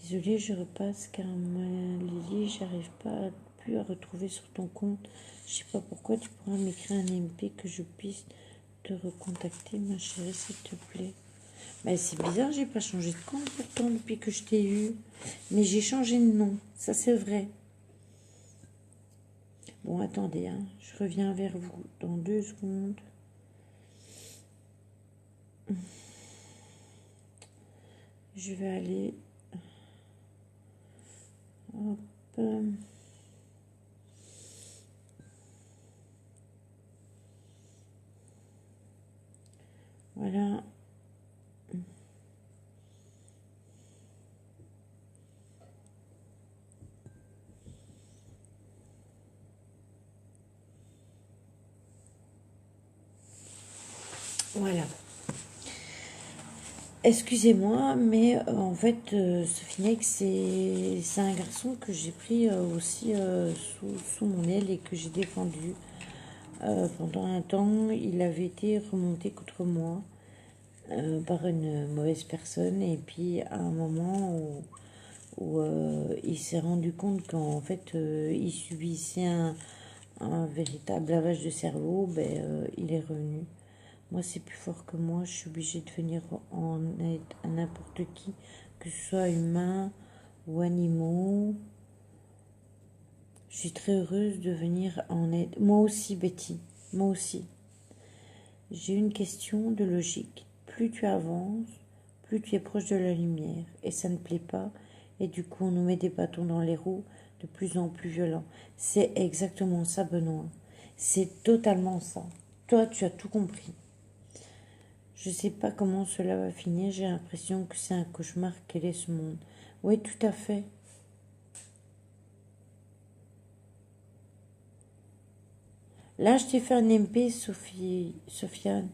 Désolée, je repasse car Lily, j'arrive pas plus à retrouver sur ton compte. Je sais pas pourquoi, tu pourras m'écrire un MP que je puisse te recontacter, ma chérie, s'il te plaît. Mais c'est bizarre, j'ai pas changé de compte pourtant depuis que je t'ai eu. Mais j'ai changé de nom, ça c'est vrai. Bon, attendez, hein, je reviens vers vous dans 2 secondes. Je vais aller... Hop. Voilà. Voilà. Excusez-moi, mais en fait, Sofinex, c'est un garçon que j'ai pris aussi sous mon aile et que j'ai défendu pendant un temps. Il avait été remonté contre moi par une mauvaise personne et puis à un moment où il s'est rendu compte qu'en fait, il subissait un véritable lavage de cerveau, il est revenu. Moi, c'est plus fort que moi. Je suis obligée de venir en aide à n'importe qui, que ce soit humain ou animaux. Je suis très heureuse de venir en aide. Moi aussi, Betty. Moi aussi. J'ai une question de logique. Plus tu avances, plus tu es proche de la lumière. Et ça ne plaît pas. Et du coup, on nous met des bâtons dans les roues de plus en plus violents. C'est exactement ça, Benoît. C'est totalement ça. Toi, tu as tout compris. Je ne sais pas comment cela va finir, j'ai l'impression que c'est un cauchemar qu'est ce monde. Oui, tout à fait. Là, je t'ai fait un MP, Sofiane.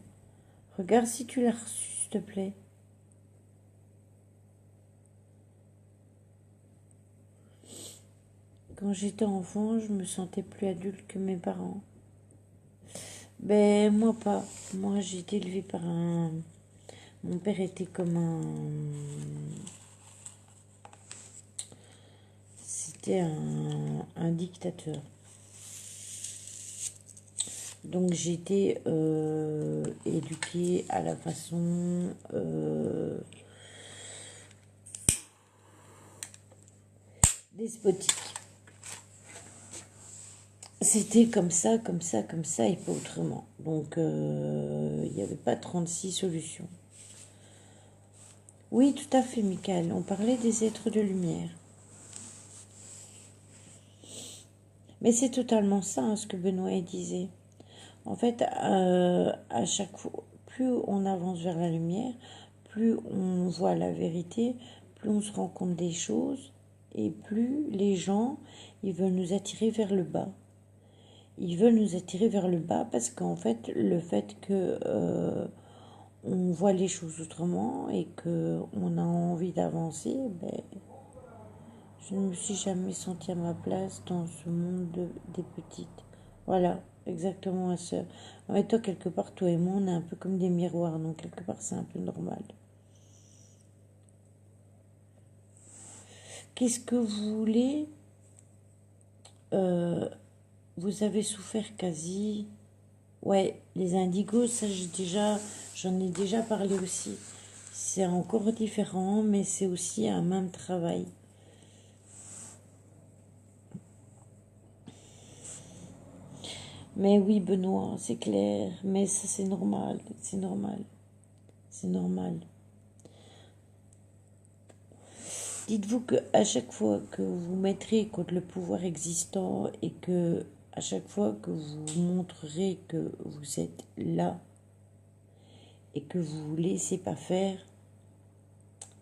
Regarde si tu l'as reçu, s'il te plaît. Quand j'étais enfant, je me sentais plus adulte que mes parents. Ben, moi pas. Moi, j'ai été élevée par un... Mon père était comme un... C'était un dictateur. Donc j'ai été éduquée à la façon despotique. C'était comme ça, comme ça, comme ça et pas autrement. Donc il n'y avait pas 36 solutions. Oui, tout à fait, Michael. On parlait des êtres de lumière. Mais c'est totalement ça, hein, ce que Benoît disait. En fait, à chaque fois, plus on avance vers la lumière, plus on voit la vérité, plus on se rend compte des choses. et plus les gens, ils veulent nous attirer vers le bas. Ils veulent nous attirer vers le bas parce qu'en fait, le fait que on voit les choses autrement et que on a envie d'avancer, ben, je ne me suis jamais sentie à ma place dans ce monde des petites. Voilà, exactement ma soeur. Mais toi, quelque part, toi et moi, on est un peu comme des miroirs, donc quelque part, c'est un peu normal. Qu'est-ce que vous voulez Vous avez souffert quasi. Ouais, les indigos, ça j'en ai déjà parlé aussi. C'est encore différent, mais c'est aussi un même travail. Mais oui, Benoît, c'est clair. Mais ça, c'est normal. C'est normal. C'est normal. Dites-vous que à chaque fois que vous mettrez contre le pouvoir existant et que à chaque fois que vous montrerez que vous êtes là et que vous vous laissez pas faire,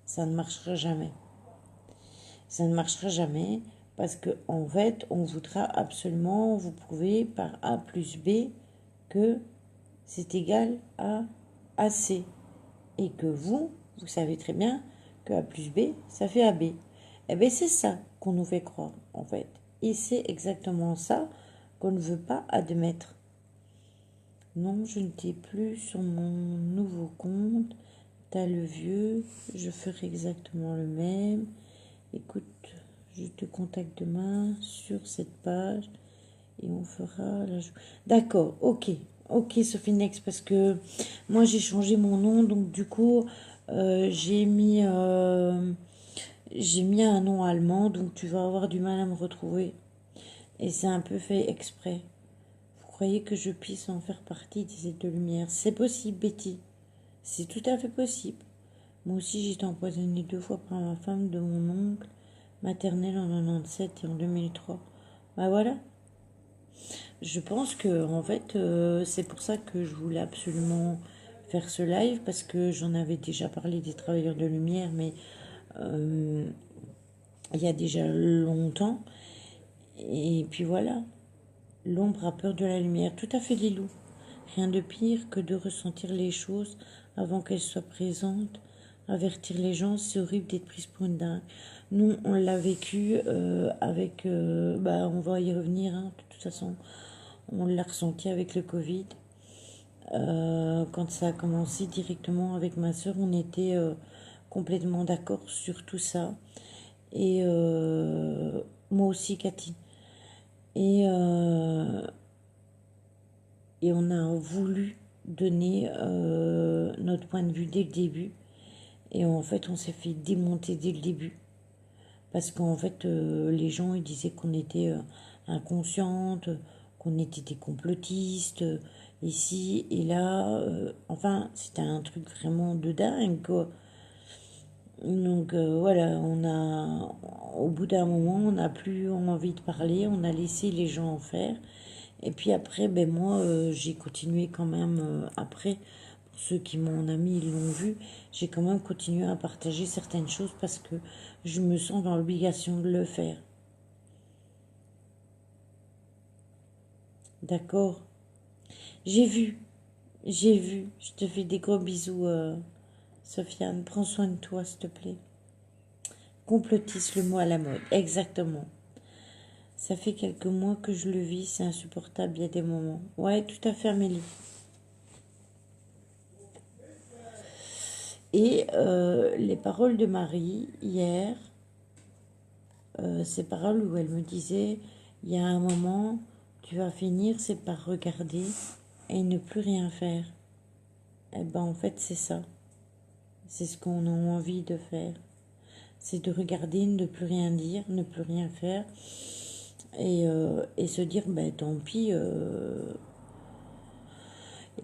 ça ne marchera jamais. Ça ne marchera jamais parce que en fait, on voudra absolument vous prouver par A plus B que c'est égal à AC et que vous savez très bien que A plus B, ça fait AB. Eh bien, c'est ça qu'on nous fait croire, en fait. Et c'est exactement ça qu'on ne veut pas admettre. Non, je ne t'ai plus sur mon nouveau compte. T'as le vieux, je ferai exactement le même. Écoute, je te contacte demain sur cette page et on fera la... D'accord, ok. Ok, Sophie Next, parce que moi j'ai changé mon nom, donc du coup j'ai mis un nom allemand, donc tu vas avoir du mal à me retrouver. Et c'est un peu fait exprès. Vous croyez que je puisse en faire partie des aides de lumière? C'est possible, Betty. C'est tout à fait possible. Moi aussi j'ai été empoisonnée 2 fois par ma femme de mon oncle maternel en 97 et en 2003. Bah voilà. Je pense que en fait c'est pour ça que je voulais absolument faire ce live parce que j'en avais déjà parlé des travailleurs de lumière, mais euh, il y a déjà longtemps. Et puis voilà, l'ombre a peur de la lumière. Tout à fait, Lilou. Rien de pire que de ressentir les choses avant qu'elles soient présentes. Avertir les gens, c'est horrible d'être prise pour une dingue. Nous, on l'a vécu avec... bah, on va y revenir, hein, de toute façon. On l'a ressenti avec le Covid. Quand ça a commencé directement avec ma soeur, on était complètement d'accord sur tout ça. Et moi aussi, Cathy. Et, euh, et on a voulu donner notre point de vue dès le début. Et en fait, on s'est fait démonter dès le début. Parce qu'en fait, les gens ils disaient qu'on était inconscientes, qu'on était des complotistes, ici et là. Enfin, c'était un truc vraiment de dingue, quoi. Donc voilà, au bout d'un moment, on n'a plus envie de parler, on a laissé les gens en faire. Et puis après, ben moi, j'ai continué quand même après. Pour ceux qui m'ont ami, ils l'ont vu. J'ai quand même continué à partager certaines choses parce que je me sens dans l'obligation de le faire. D'accord? J'ai vu, j'ai vu. Je te fais des gros bisous, Sofiane. Prends soin de toi, s'il te plaît. Complotiste, le mot à la mode. Exactement. Ça fait quelques mois que je le vis, c'est insupportable, il y a des moments. Ouais, tout à fait, Amélie. Et les paroles de Marie, hier, ces paroles où elle me disait, il y a un moment, tu vas finir, c'est par regarder et ne plus rien faire. Eh ben en fait, c'est ça. C'est ce qu'on a envie de faire. C'est de regarder, ne plus rien dire, ne plus rien faire. Et se dire, ben tant pis,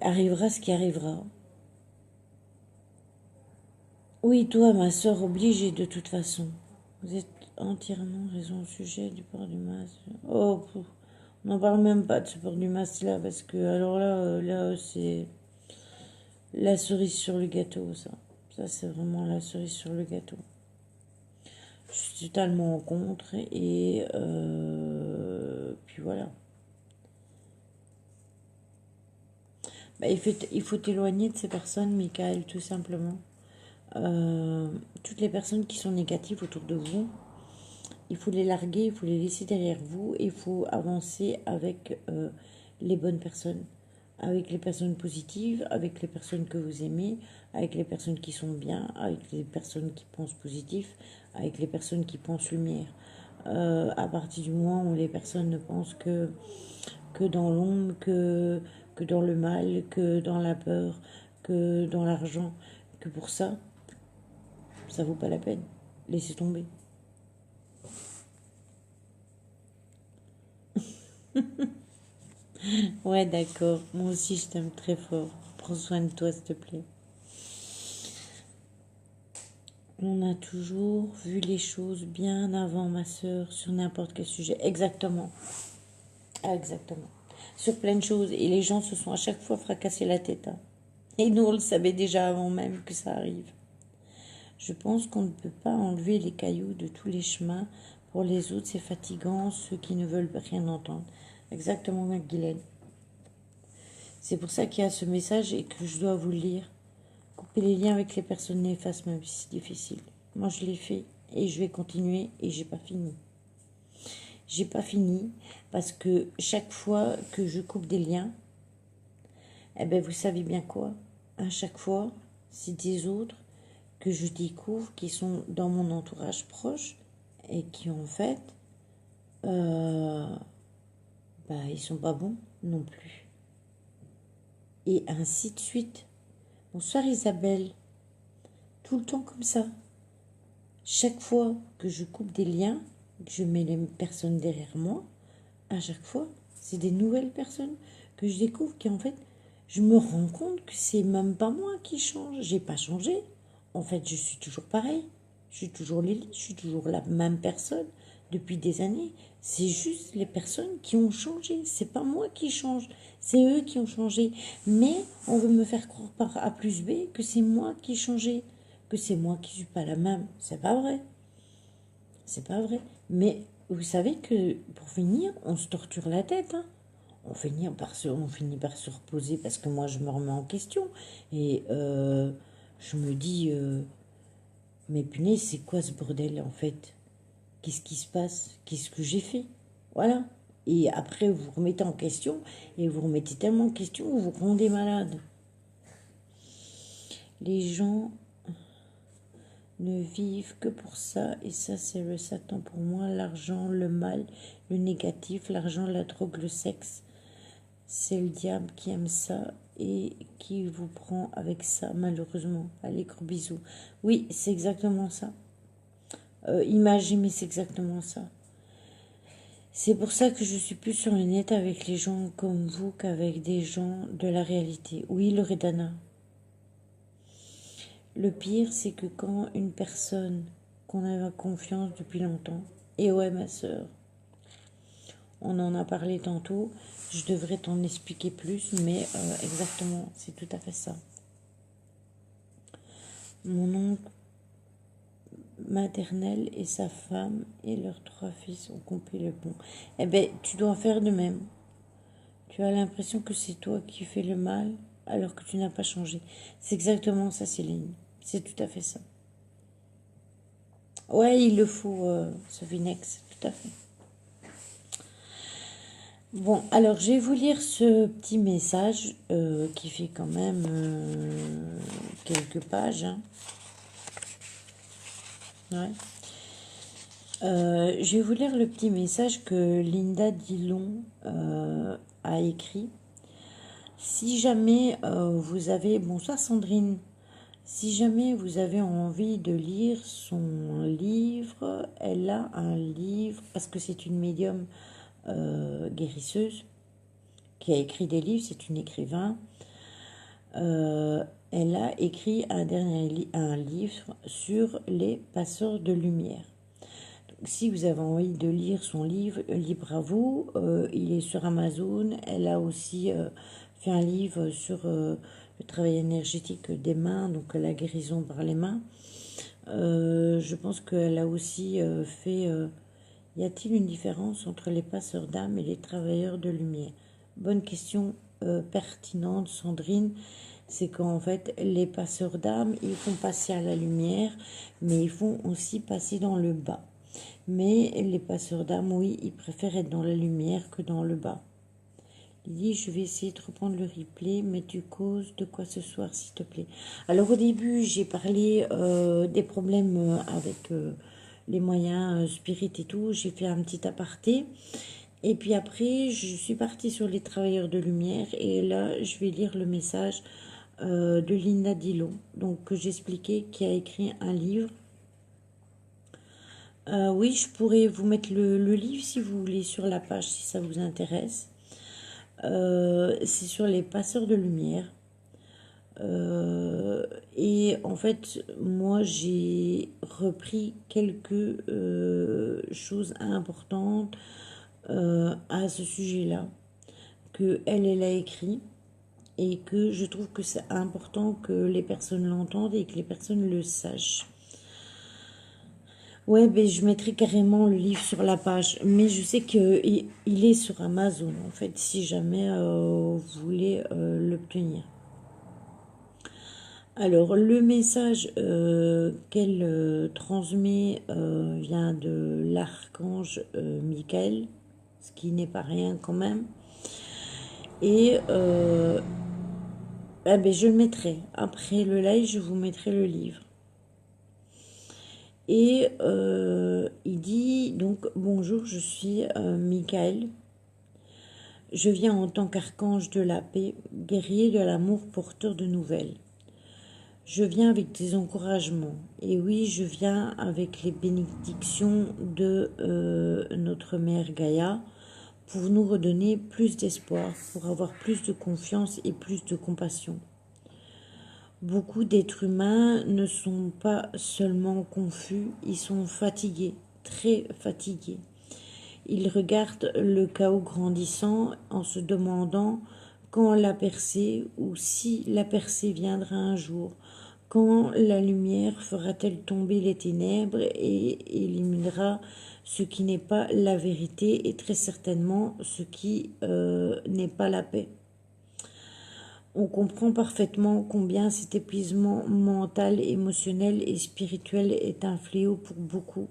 arrivera ce qui arrivera. Oui, toi, ma soeur obligée de toute façon. Vous êtes entièrement raison au sujet du port du masque. Oh, on n'en parle même pas de ce port du masque là, parce que alors là, c'est la cerise sur le gâteau, ça. Ça, c'est vraiment la cerise sur le gâteau. Je suis totalement en contre et puis voilà. Bah, il faut t'éloigner de ces personnes, Michael, tout simplement. Toutes les personnes qui sont négatives autour de vous, il faut les larguer, il faut les laisser derrière vous et il faut avancer avec les bonnes personnes, avec les personnes positives, avec les personnes que vous aimez, avec les personnes qui sont bien, avec les personnes qui pensent positif, avec les personnes qui pensent lumière. À partir du moment où les personnes ne pensent que dans l'ombre, que dans le mal, que dans la peur, que dans l'argent, que pour ça vaut pas la peine. Laissez tomber. Ouais, d'accord. Moi aussi, je t'aime très fort. Prends soin de toi, s'il te plaît. On a toujours vu les choses bien avant, ma sœur, sur n'importe quel sujet. Exactement. Ah, exactement. Sur plein de choses. Et les gens se sont à chaque fois fracassés la tête, hein. Et nous, on le savait déjà avant même que ça arrive. Je pense qu'on ne peut pas enlever les cailloux de tous les chemins. Pour les autres, c'est fatigant, ceux qui ne veulent rien entendre. Exactement, Guylaine. C'est pour ça qu'il y a ce message et que je dois vous le lire. Couper les liens avec les personnes néfastes, même si c'est difficile. Moi, je l'ai fait et je vais continuer et j'ai pas fini. J'ai pas fini parce que chaque fois que je coupe des liens, eh ben, vous savez bien quoi? À chaque fois, c'est des autres que je découvre qui sont dans mon entourage proche et qui en fait, euh, bah, ils sont pas bons non plus. Et ainsi de suite. Bonsoir Isabelle. Tout le temps comme ça. Chaque fois que je coupe des liens, que je mets les personnes derrière moi, à chaque fois, c'est des nouvelles personnes que je découvre qui en fait, je me rends compte que c'est même pas moi qui change. J'ai pas changé. En fait, je suis toujours pareil. Je suis toujours Lily, je suis toujours la même personne depuis des années. C'est juste les personnes qui ont changé. C'est pas moi qui change. C'est eux qui ont changé. Mais on veut me faire croire par A plus B que c'est moi qui ai changé. Que c'est moi qui suis pas la même. C'est pas vrai. C'est pas vrai. Mais vous savez que pour finir, on se torture la tête, hein. On finit par se reposer parce que moi je me remets en question. Et je me dis, mais punaise, c'est quoi ce bordel en fait? Qu'est-ce qui se passe? Qu'est-ce que j'ai fait? Voilà. Et après, vous vous remettez en question et vous remettez tellement en question, vous vous rendez malade. Les gens ne vivent que pour ça, et ça c'est le Satan pour moi, l'argent, le mal, le négatif, l'argent, la drogue, le sexe. C'est le diable qui aime ça et qui vous prend avec ça, malheureusement. Allez, gros bisous. Oui, c'est exactement ça. Imagine, mais c'est exactement ça. C'est pour ça que je suis plus sur le net avec les gens comme vous qu'avec des gens de la réalité. Oui, Loredana. Le pire, c'est que quand une personne qu'on a confiance depuis longtemps, et ouais, ma sœur, on en a parlé tantôt, je devrais t'en expliquer plus, mais exactement, c'est tout à fait ça. Mon oncle maternel et sa femme et leurs 3 fils ont coupé le pont. Eh bien, tu dois faire de même. Tu as l'impression que c'est toi qui fais le mal alors que tu n'as pas changé. C'est exactement ça, Céline. C'est tout à fait ça. Ouais, il le faut, ce Vinex, tout à fait. Bon, alors je vais vous lire ce petit message qui fait quand même quelques pages, hein. Ouais. Je vais vous lire le petit message que Linda Dillon a écrit. Si jamais vous avez... Bonsoir Sandrine. Si jamais vous avez envie de lire son livre, elle a un livre, parce que c'est une médium guérisseuse qui a écrit des livres, c'est une écrivain. Elle a écrit un livre sur les passeurs de lumière. Donc, si vous avez envie de lire son livre, libre à vous. Il est sur Amazon. Elle a aussi fait un livre sur le travail énergétique des mains, donc la guérison par les mains. Je pense qu'elle a aussi fait... y a-t-il une différence entre les passeurs d'âme et les travailleurs de lumière? Bonne question pertinente, Sandrine. C'est qu'en fait, les passeurs d'âme, ils font passer à la lumière, mais ils font aussi passer dans le bas. Mais les passeurs d'âme, oui, ils préfèrent être dans la lumière que dans le bas. Lydie, je vais essayer de reprendre le replay, mais tu causes de quoi ce soir, s'il te plaît? Alors au début, j'ai parlé des problèmes avec les moyens spirit et tout. J'ai fait un petit aparté. Et puis après, je suis partie sur les travailleurs de lumière. Et là, je vais lire le message de Linda Dillon, donc que j'expliquais, qui a écrit un livre. Oui, je pourrais vous mettre le livre si vous voulez sur la page, si ça vous intéresse. C'est sur les passeurs de lumière. Et en fait, moi, j'ai repris quelques choses importantes à ce sujet-là, que elle a écrit, et que je trouve que c'est important que les personnes l'entendent et que les personnes le sachent. Ouais, ben je mettrai carrément le livre sur la page, mais je sais qu'il est sur Amazon, en fait, si jamais vous voulez l'obtenir. Alors, le message qu'elle transmet vient de l'archange Michael, ce qui n'est pas rien quand même. Et ben, je le mettrai. Après le live, je vous mettrai le livre. Et il dit donc, bonjour, je suis Michael. Je viens en tant qu'archange de la paix, guerrier de l'amour, porteur de nouvelles. Je viens avec des encouragements. Et oui, je viens avec les bénédictions de notre mère Gaïa pour nous redonner plus d'espoir, pour avoir plus de confiance et plus de compassion. Beaucoup d'êtres humains ne sont pas seulement confus, ils sont fatigués, très fatigués. Ils regardent le chaos grandissant en se demandant quand la percée ou si la percée viendra un jour. Quand la lumière fera-t-elle tomber les ténèbres et éliminera ce qui n'est pas la vérité et très certainement ce qui n'est pas la paix? On comprend parfaitement combien cet épuisement mental, émotionnel et spirituel est un fléau pour beaucoup.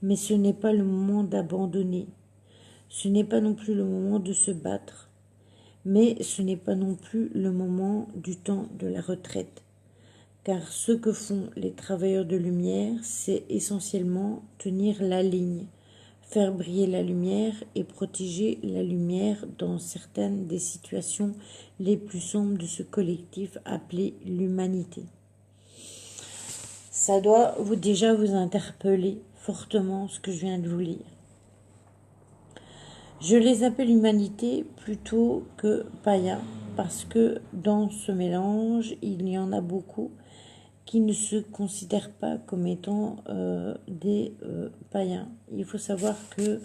Mais ce n'est pas le moment d'abandonner. Ce n'est pas non plus le moment de se battre. Mais ce n'est pas non plus le moment du temps de la retraite. Car ce que font les travailleurs de lumière, c'est essentiellement tenir la ligne, faire briller la lumière et protéger la lumière dans certaines des situations les plus sombres de ce collectif appelé l'humanité. Ça doit déjà vous interpeller fortement ce que je viens de vous lire. Je les appelle humanité plutôt que païens parce que dans ce mélange, il y en a beaucoup qui ne se considèrent pas comme étant des païens. Il faut savoir que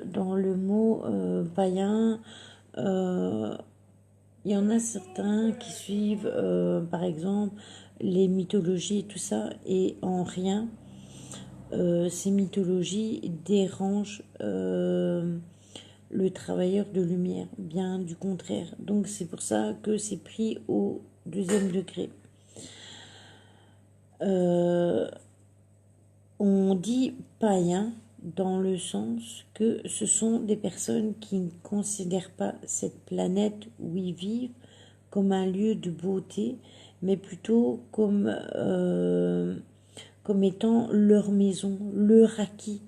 dans le mot païen, il y en a certains qui suivent, par exemple, les mythologies et tout ça, et en rien, ces mythologies dérangent le travailleur de lumière, bien du contraire. Donc c'est pour ça que c'est pris au deuxième degré. On dit païen dans le sens que ce sont des personnes qui ne considèrent pas cette planète où ils vivent comme un lieu de beauté, mais plutôt comme étant leur maison, leur acquis.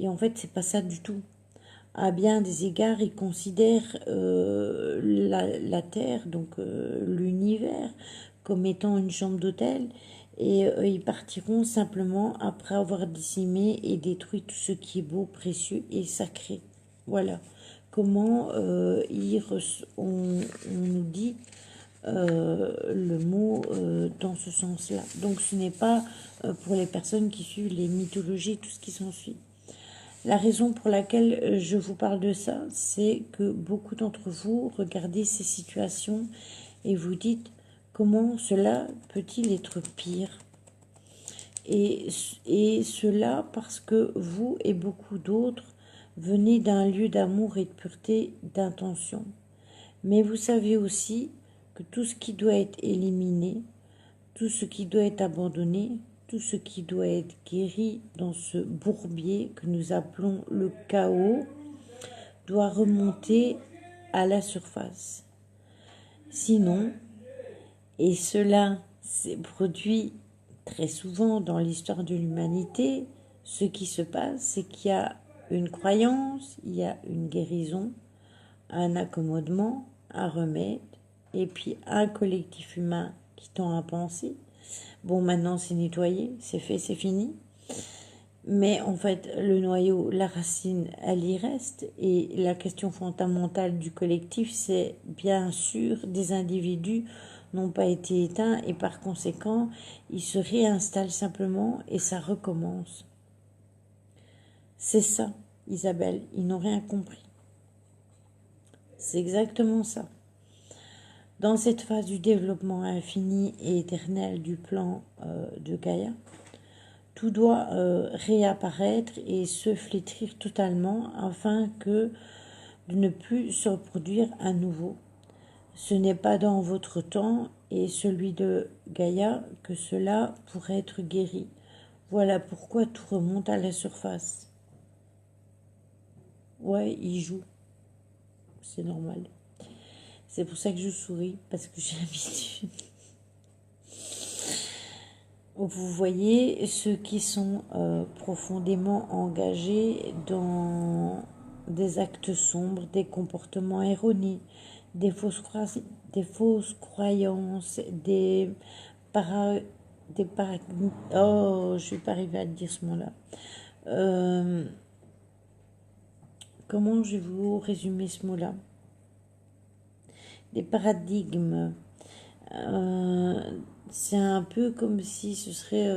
Et en fait, c'est pas ça du tout. À bien des égards, ils considèrent la Terre, donc l'univers, comme étant une chambre d'hôtel, et ils partiront simplement après avoir décimé et détruit tout ce qui est beau, précieux et sacré. Voilà comment on nous dit le mot dans ce sens-là. Donc ce n'est pas pour les personnes qui suivent les mythologies, tout ce qui s'ensuit. La raison pour laquelle je vous parle de ça, c'est que beaucoup d'entre vous regardez ces situations et vous dites comment cela peut-il être pire? Et cela parce que vous et beaucoup d'autres venez d'un lieu d'amour et de pureté d'intention. Mais vous savez aussi que tout ce qui doit être éliminé, tout ce qui doit être abandonné, tout ce qui doit être guéri dans ce bourbier que nous appelons le chaos, doit remonter à la surface. Sinon, et cela s'est produit très souvent dans l'histoire de l'humanité, ce qui se passe, c'est qu'il y a une croyance, il y a une guérison, un accommodement, un remède, et puis un collectif humain qui tend à penser. Bon, maintenant c'est nettoyé, c'est fait, c'est fini. Mais en fait, le noyau, la racine, elle y reste. Et la question fondamentale du collectif, c'est bien sûr des individus n'ont pas été éteints et par conséquent, ils se réinstallent simplement et ça recommence. C'est ça, Isabelle, ils n'ont rien compris. C'est exactement ça. Dans cette phase du développement infini et éternel du plan de Gaïa, tout doit réapparaître et se flétrir totalement afin que de ne plus se reproduire à nouveau. Ce n'est pas dans votre temps et celui de Gaïa que cela pourrait être guéri. Voilà pourquoi tout remonte à la surface. Ouais, il joue. C'est normal. C'est pour ça que je souris, parce que j'ai l'habitude. Vous voyez ceux qui sont profondément engagés dans des actes sombres, des comportements erronés, des fausses croyances, oh, je vais pas arriver à dire ce mot-là. Comment je vais vous résumer ce mot-là? Des paradigmes. C'est un peu comme si ce serait...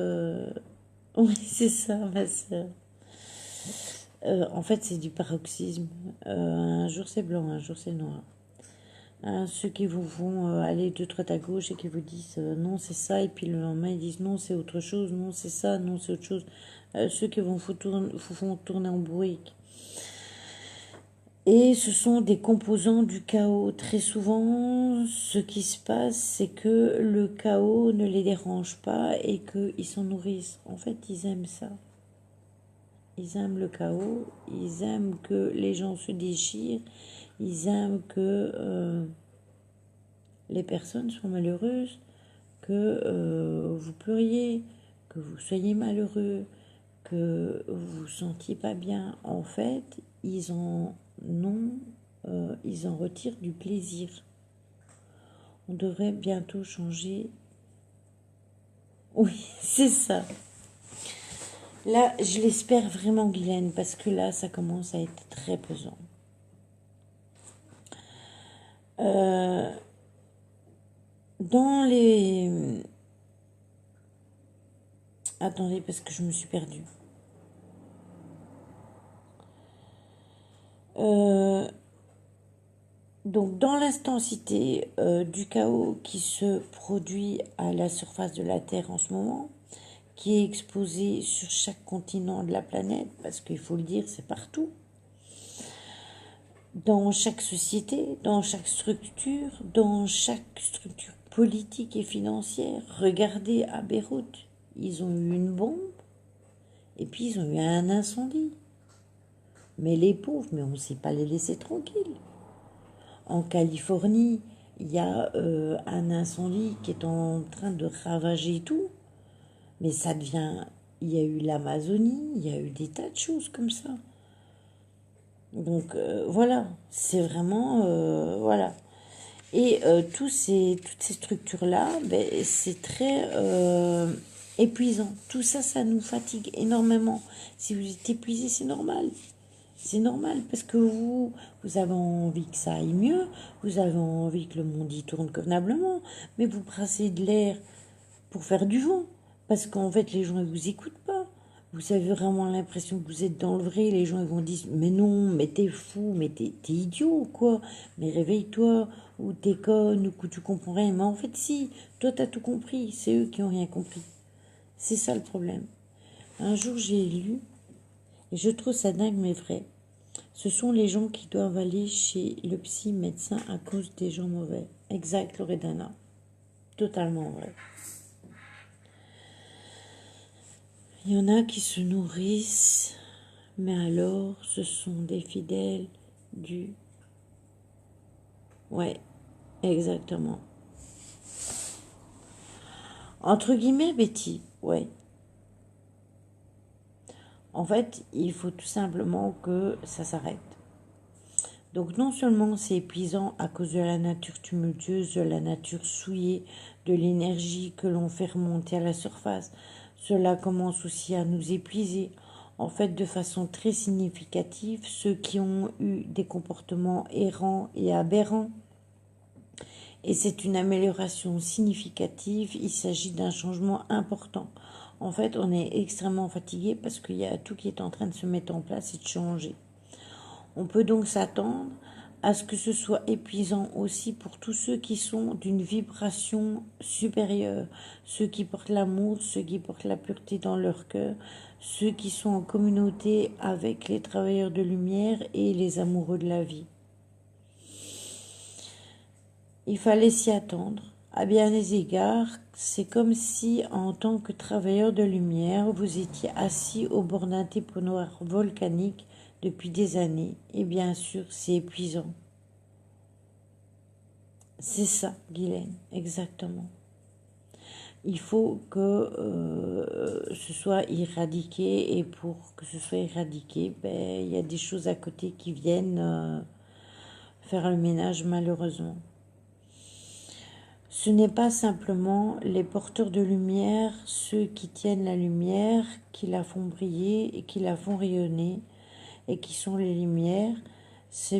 Oui, c'est ça, ma soeur. En fait, c'est du paroxysme. Un jour c'est blanc, un jour c'est noir. Ceux qui vous font aller de droite à gauche et qui vous disent non c'est ça, et puis le lendemain ils disent non c'est autre chose, non c'est ça, non c'est autre chose. Ceux qui vous font tourner en bourrique. Et ce sont des composants du chaos. Très souvent, ce qui se passe, c'est que le chaos ne les dérange pas et qu'ils s'en nourrissent. En fait, ils aiment ça. Ils aiment le chaos, ils aiment que les gens se déchirent, ils aiment que les personnes soient malheureuses, que vous pleuriez, que vous soyez malheureux, que vous vous sentiez pas bien. En fait, ils en retirent du plaisir. On devrait bientôt changer. Oui, c'est ça. Là, je l'espère vraiment, Guylaine, parce que là, ça commence à être très pesant. Dans les... Attendez, parce que je me suis perdue. Donc, dans l'intensité du chaos qui se produit à la surface de la Terre en ce moment, qui est exposé sur chaque continent de la planète, parce qu'il faut le dire, c'est partout, dans chaque société, dans chaque structure politique et financière. Regardez à Beyrouth, ils ont eu une bombe, et puis ils ont eu un incendie. Mais les pauvres, mais on ne sait pas les laisser tranquilles. En Californie, il y a un incendie qui est en train de ravager tout. Mais ça devient... Il y a eu l'Amazonie, il y a eu des tas de choses comme ça. Donc voilà, c'est vraiment... voilà. Et toutes ces structures-là, ben, c'est très épuisant. Tout ça, ça nous fatigue énormément. Si vous êtes épuisé, c'est normal. C'est normal parce que vous avez envie que ça aille mieux, vous avez envie que le monde y tourne convenablement, mais vous brassez de l'air pour faire du vent. Parce qu'en fait, les gens ne vous écoutent pas. Vous avez vraiment l'impression que vous êtes dans le vrai. Les gens ils vont dire mais non, mais t'es fou, mais t'es idiot ou quoi? Mais réveille-toi, ou t'es conne, ou que tu comprends rien. Mais en fait, si, toi t'as tout compris. C'est eux qui ont rien compris. C'est ça le problème. Un jour, j'ai lu, et je trouve ça dingue mais vrai. Ce sont les gens qui doivent aller chez le psy médecin à cause des gens mauvais. Exact, Loredana. Totalement vrai. Il y en a qui se nourrissent, mais alors ce sont des fidèles du... Ouais, exactement. Entre guillemets, Betty, ouais. En fait, il faut tout simplement que ça s'arrête. Donc non seulement c'est épuisant à cause de la nature tumultueuse, de la nature souillée, de l'énergie que l'on fait remonter à la surface, cela commence aussi à nous épuiser. En fait, de façon très significative, ceux qui ont eu des comportements errants et aberrants, et c'est une amélioration significative, il s'agit d'un changement important. En fait, on est extrêmement fatigué parce qu'il y a tout qui est en train de se mettre en place et de changer. On peut donc s'attendre à ce que ce soit épuisant aussi pour tous ceux qui sont d'une vibration supérieure, ceux qui portent l'amour, ceux qui portent la pureté dans leur cœur, ceux qui sont en communauté avec les travailleurs de lumière et les amoureux de la vie. Il fallait s'y attendre. À bien des égards, c'est comme si, en tant que travailleur de lumière, vous étiez assis au bord d'un dépotoir volcanique depuis des années. Et bien sûr, c'est épuisant. C'est ça, Guylaine, exactement. Il faut que ce soit éradiqué, et pour que ce soit éradiqué, ben, il y a des choses à côté qui viennent faire le ménage, malheureusement. Ce n'est pas simplement les porteurs de lumière, ceux qui tiennent la lumière, qui la font briller et qui la font rayonner, et qui sont les lumières. Ce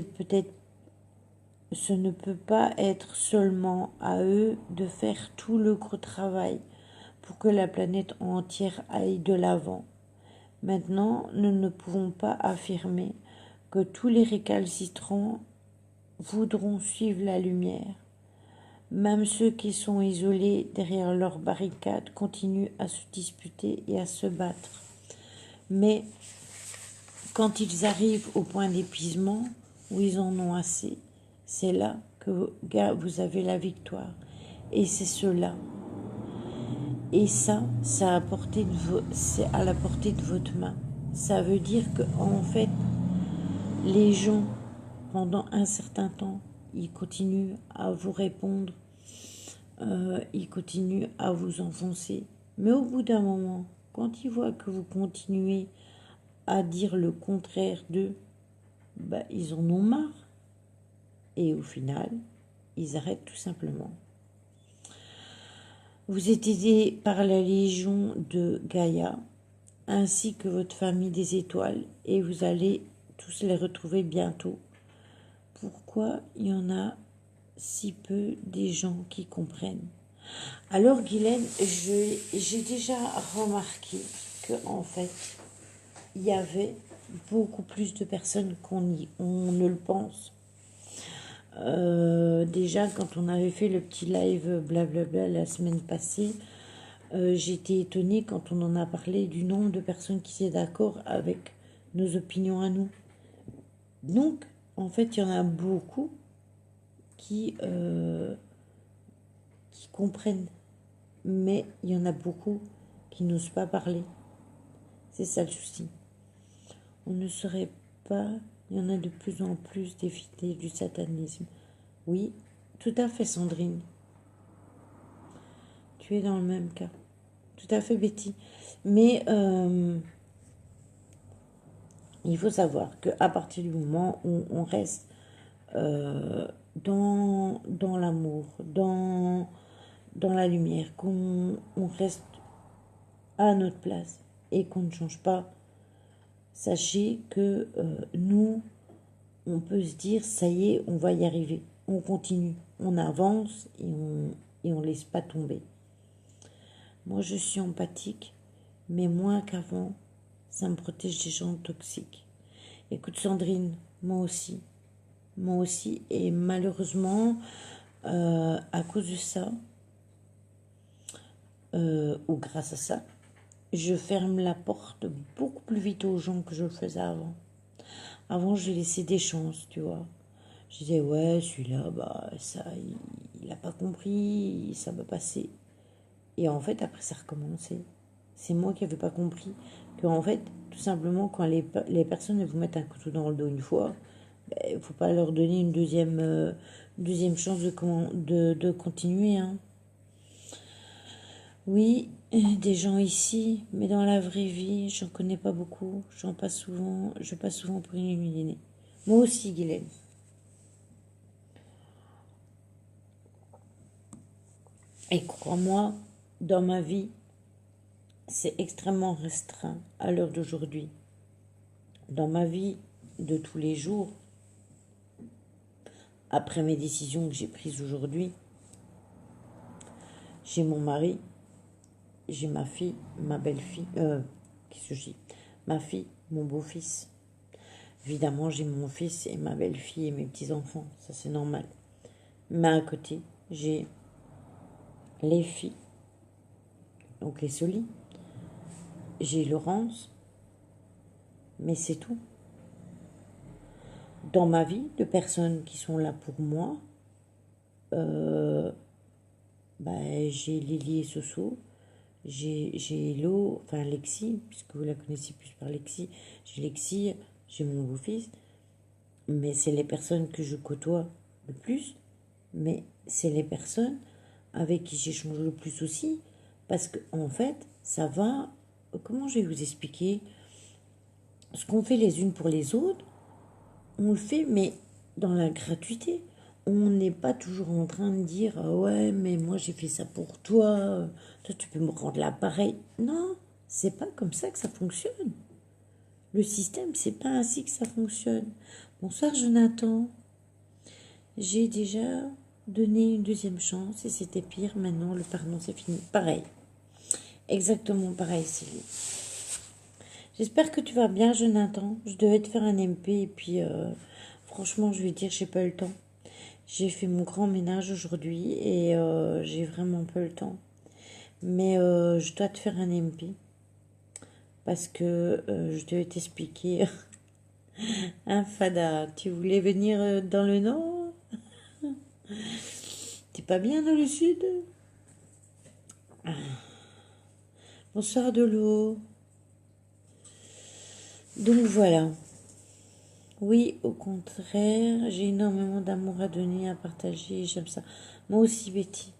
ne peut pas être seulement à eux de faire tout le gros travail pour que la planète entière aille de l'avant. Maintenant, nous ne pouvons pas affirmer que tous les récalcitrants voudront suivre la lumière. Même ceux qui sont isolés derrière leurs barricades continuent à se disputer et à se battre. Mais quand ils arrivent au point d'épuisement, où ils en ont assez, c'est là que vous avez la victoire. Et c'est cela. Et ça, c'est à la portée de votre main. Ça veut dire que, en fait, les gens, pendant un certain temps, ils continuent à vous répondre, ils continuent à vous enfoncer. Mais au bout d'un moment, quand ils voient que vous continuez à dire le contraire d'eux, bah, ils en ont marre. Et au final, ils arrêtent tout simplement. Vous êtes aidé par la Légion de Gaïa, ainsi que votre famille des étoiles, et vous allez tous les retrouver bientôt. Pourquoi il y en a si peu des gens qui comprennent? Alors Guylaine, j'ai déjà remarqué que en fait, il y avait beaucoup plus de personnes qu'on ne le pense. Déjà, quand on avait fait le petit live blablabla la semaine passée, j'étais étonnée quand on en a parlé du nombre de personnes qui étaient d'accord avec nos opinions à nous. Donc, en fait, il y en a beaucoup qui comprennent, mais il y en a beaucoup qui n'osent pas parler. C'est ça le souci. On ne saurait pas, il y en a de plus en plus des fidèles du satanisme. Oui, tout à fait, Sandrine. Tu es dans le même cas. Tout à fait, Betty. Mais il faut savoir qu'à partir du moment où on reste dans l'amour, dans la lumière, qu'on reste à notre place et qu'on ne change pas, sachez que nous, on peut se dire, ça y est, on va y arriver. On continue, on avance et on laisse pas tomber. Moi, je suis empathique, mais moins qu'avant, ça me protège des gens toxiques. Écoute, Sandrine, moi aussi, et malheureusement, à cause de ça, ou grâce à ça, je ferme la porte beaucoup plus vite aux gens que je le faisais avant. Avant, je laissais des chances, tu vois. Je disais, ouais, celui-là, bah, ça, il a pas compris, ça va passer. Et en fait, après, ça recommençait. C'est moi qui n'avais pas compris que, en fait, tout simplement, quand les personnes elles vous mettent un couteau dans le dos une fois, il ne faut pas leur donner une deuxième chance de continuer. Hein. Oui, des gens ici, mais dans la vraie vie, j'en connais pas beaucoup. Je passe souvent pour une illuminée. Moi aussi, Guylaine. Et crois-moi, dans ma vie, c'est extrêmement restreint à l'heure d'aujourd'hui. Dans ma vie de tous les jours, après mes décisions que j'ai prises aujourd'hui, j'ai mon mari, j'ai ma fille, ma belle-fille, qu'est-ce que je dis? Ma fille, mon beau-fils. Évidemment, j'ai mon fils et ma belle-fille et mes petits-enfants, ça c'est normal. Mais à côté, j'ai les filles, donc les Solis, j'ai Laurence, mais c'est tout. Dans ma vie, de personnes qui sont là pour moi, j'ai Lily et Soso, j'ai Hello, enfin Lexi, puisque vous la connaissez plus par Lexi, j'ai Lexi, j'ai mon beau-fils, mais c'est les personnes que je côtoie le plus, mais c'est les personnes avec qui j'échange le plus aussi, parce que en fait, ça va, comment je vais vous expliquer, ce qu'on fait les unes pour les autres, on le fait, mais dans la gratuité. On n'est pas toujours en train de dire ah ouais, mais moi j'ai fait ça pour toi, toi tu peux me rendre l'appareil. Non, c'est pas comme ça que ça fonctionne. Le système, c'est pas ainsi que ça fonctionne. Bonsoir Jonathan. J'ai déjà donné une deuxième chance et c'était pire. Maintenant, le pardon, c'est fini. Pareil. Exactement pareil, Céline. J'espère que tu vas bien, Jonathan. Je devais te faire un MP et puis franchement, je vais dire, j'ai pas eu le temps. J'ai fait mon grand ménage aujourd'hui et j'ai vraiment pas le temps. Mais je dois te faire un MP parce que je devais t'expliquer. Un fada, tu voulais venir dans le nord? T'es pas bien dans le sud? Bonsoir de l'eau. Donc voilà. Oui, au contraire, j'ai énormément d'amour à donner, à partager, j'aime ça. Moi aussi, Betty.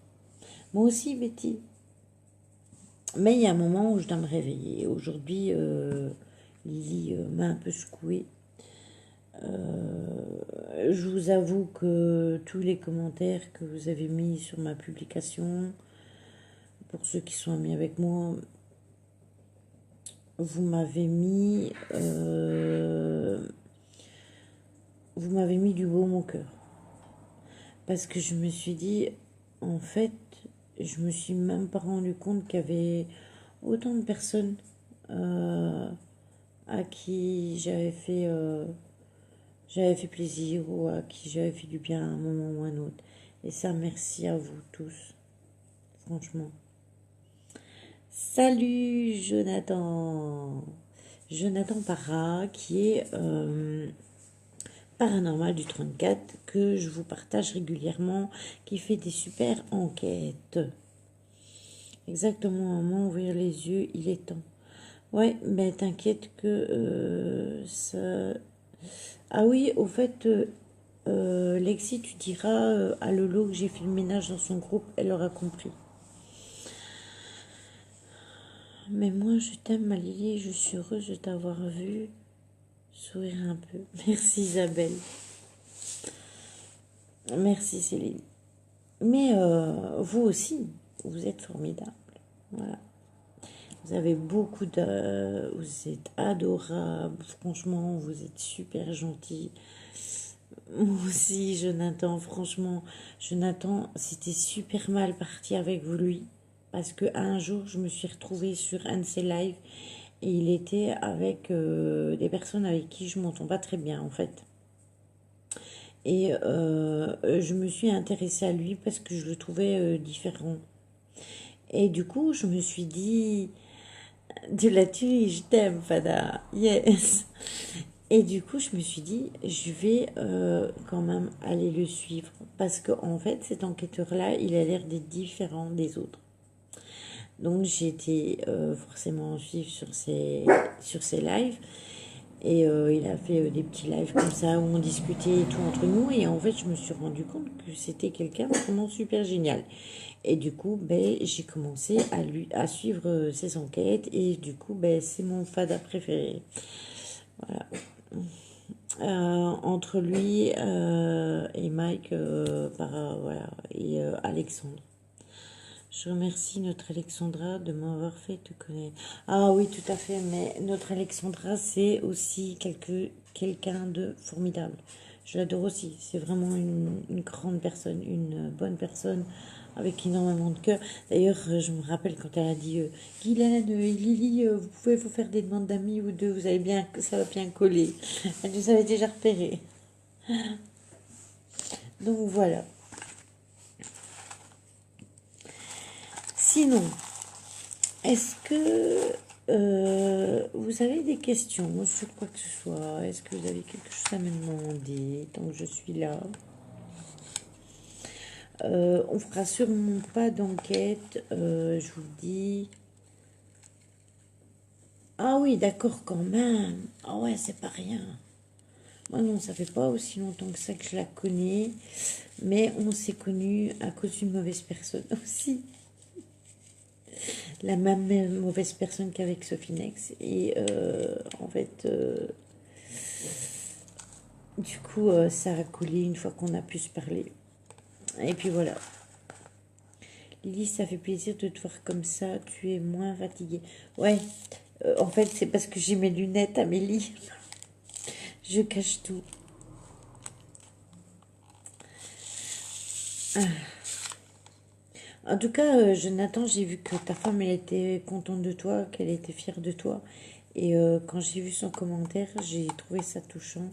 Moi aussi, Betty. Mais il y a un moment où je dois me réveiller. Aujourd'hui, Lily m'a un peu secouée. Je vous avoue que tous les commentaires que vous avez mis sur ma publication, pour ceux qui sont amis avec moi, vous m'avez mis du baume au cœur. Parce que je me suis dit, en fait, je me suis même pas rendu compte qu'il y avait autant de personnes à qui j'avais fait plaisir ou à qui j'avais fait du bien à un moment ou à un autre. Et ça, merci à vous tous, franchement. Salut Jonathan. Jonathan Parra, qui est paranormal du 34, que je vous partage régulièrement, qui fait des super enquêtes. Exactement, à moi ouvrir les yeux, il est temps. Ouais, mais t'inquiète que ça... Ah oui, au fait, Lexi, tu diras à Lolo que j'ai fait le ménage dans son groupe, elle aura compris. Mais moi, je t'aime, ma Lily, je suis heureuse de t'avoir vue sourire un peu. Merci Isabelle. Merci Céline. Mais vous aussi, vous êtes formidable. Voilà. Vous avez beaucoup de... Vous êtes adorables. Franchement, vous êtes super gentils. Moi aussi, Jonathan, franchement, Jonathan, c'était super mal parti avec lui. Parce qu'un jour, je me suis retrouvée sur un de ses lives et il était avec des personnes avec qui je m'entends pas très bien, en fait. Et je me suis intéressée à lui parce que je le trouvais différent. Et du coup, je me suis dit, de la tuerie, je t'aime, Fada. Yes. Et du coup, je me suis dit, je vais quand même aller le suivre. Parce qu'en fait, cet enquêteur-là, il a l'air d'être différent des autres. Donc, j'ai été forcément suivre sur ses lives. Et il a fait des petits lives comme ça où on discutait et tout entre nous. Et en fait, je me suis rendu compte que c'était quelqu'un vraiment super génial. Et du coup, ben, j'ai commencé à suivre ses enquêtes. Et du coup, ben, c'est mon fada préféré. Voilà. Entre lui et Mike, voilà, et Alexandre. Je remercie notre Alexandra de m'avoir fait te connaître. Ah oui, tout à fait, mais notre Alexandra, c'est aussi quelqu'un de formidable. Je l'adore aussi. C'est vraiment une grande personne, une bonne personne avec énormément de cœur. D'ailleurs, je me rappelle quand elle a dit Guylaine et Lily, vous pouvez vous faire des demandes d'amis ou deux, vous allez bien, ça va bien coller. Elle nous avait déjà repéré. Donc voilà. Sinon, est-ce que vous avez des questions sur quoi que ce soit? Est-ce que vous avez quelque chose à me demander tant que je suis là? On fera sûrement pas d'enquête, je vous dis. Ah oui, d'accord, quand même. Ah ouais, c'est pas rien. Moi non, ça fait pas aussi longtemps que ça que je la connais, mais on s'est connus à cause d'une mauvaise personne aussi. La même mauvaise personne qu'avec Sophie Nex. Et en fait, du coup, ça a collé une fois qu'on a pu se parler. Et puis voilà. Lily, ça fait plaisir de te voir comme ça. Tu es moins fatiguée. Ouais, en fait, c'est parce que j'ai mes lunettes, Amélie. Je cache tout. En tout cas, Jonathan, j'ai vu que ta femme, elle était contente de toi, qu'elle était fière de toi. Et quand j'ai vu son commentaire, j'ai trouvé ça touchant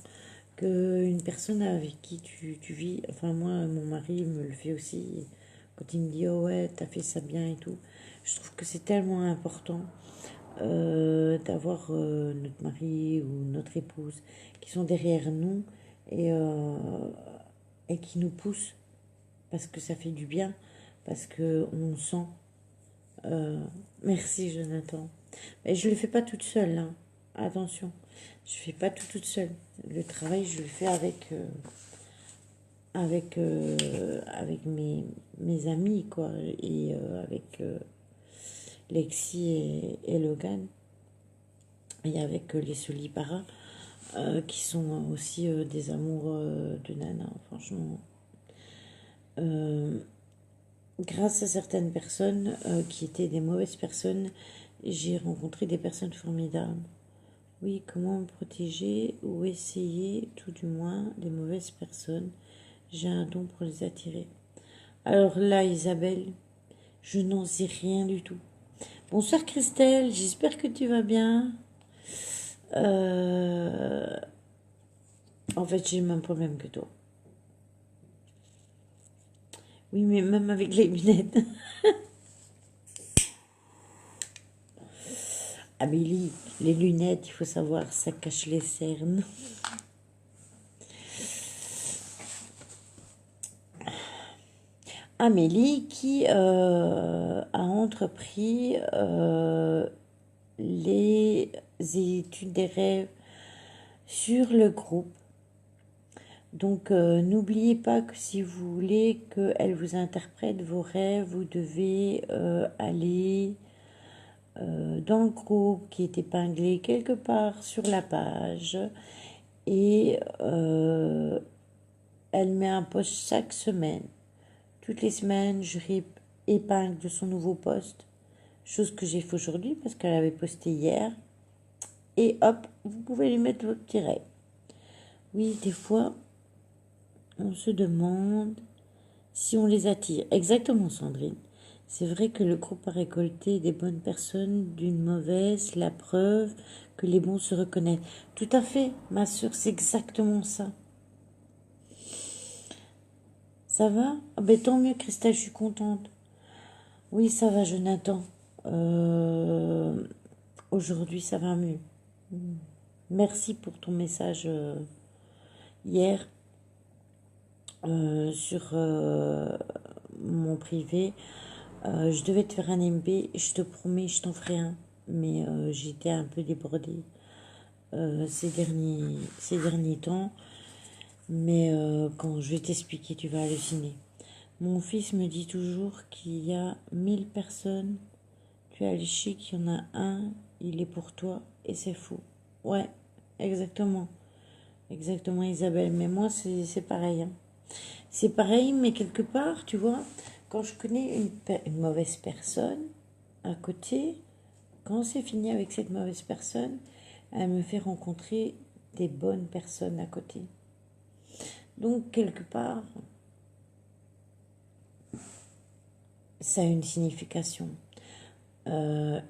qu'une personne avec qui tu vis, enfin moi, mon mari me le fait aussi, quand il me dit, oh ouais, t'as fait ça bien et tout. Je trouve que c'est tellement important d'avoir notre mari ou notre épouse qui sont derrière nous et, euh, et qui nous poussent parce que ça fait du bien, parce que on sent. Euh, merci Jonathan. Mais je ne le fais pas toute seule, hein. Attention, je ne fais pas tout toute seule. Le travail, je le fais avec mes amis, quoi, et avec Lexi et Logan, et avec les Solipara, qui sont aussi des amours de Nana, franchement. Euh, Grâce à certaines personnes qui étaient des mauvaises personnes, j'ai rencontré des personnes formidables. Oui, comment me protéger ou essayer, tout du moins, des mauvaises personnes. J'ai un don pour les attirer. Alors là, Isabelle, je n'en sais rien du tout. Bonsoir Christelle, j'espère que tu vas bien. Euh, En fait, j'ai le même problème que toi. Oui, mais même avec les lunettes. Amélie, les lunettes, il faut savoir, ça cache les cernes. Amélie qui a entrepris les études des rêves sur le groupe. Donc n'oubliez pas que si vous voulez qu'elle vous interprète vos rêves, vous devez aller dans le groupe qui est épinglé quelque part sur la page et elle met un post chaque semaine. Toutes les semaines, je épingle de son nouveau post, chose que j'ai fait aujourd'hui parce qu'elle avait posté hier. Et hop, vous pouvez lui mettre votre petit rêve. Oui, des fois, on se demande si on les attire. Exactement, Sandrine. C'est vrai que le groupe a récolté des bonnes personnes d'une mauvaise, la preuve que les bons se reconnaissent. Tout à fait, ma soeur, c'est exactement ça. Ça va? Ah ben, tant mieux, Christelle, je suis contente. Oui, ça va, Jonathan. Euh, aujourd'hui, ça va mieux. Merci pour ton message hier sur mon privé. Je devais te faire un MB, je te promets, je t'en ferai un. Mais j'étais un peu débordée ces derniers temps. Mais quand je vais t'expliquer, tu vas halluciner. Mon fils me dit toujours qu'il y a 1000 personnes. Tu as léché qu'il y en a un, il est pour toi et c'est fou. Ouais, exactement. Exactement, Isabelle. Mais moi, c'est pareil. Hein. C'est pareil, mais quelque part, tu vois, quand je connais une mauvaise personne à côté, quand c'est fini avec cette mauvaise personne, elle me fait rencontrer des bonnes personnes à côté. Donc, quelque part, ça a une signification.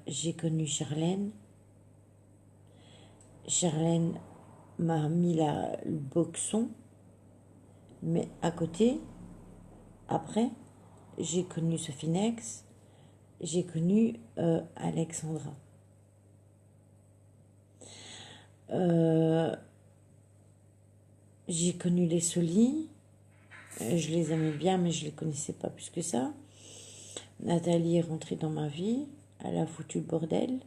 J'ai connu Charlène. Charlène m'a mis le boxon, mais à côté, après, j'ai connu Sophinex, j'ai connu Alexandra. J'ai connu les Solis, je les aimais bien, mais je les connaissais pas plus que ça. Nathalie est rentrée dans ma vie, elle a foutu le bordel,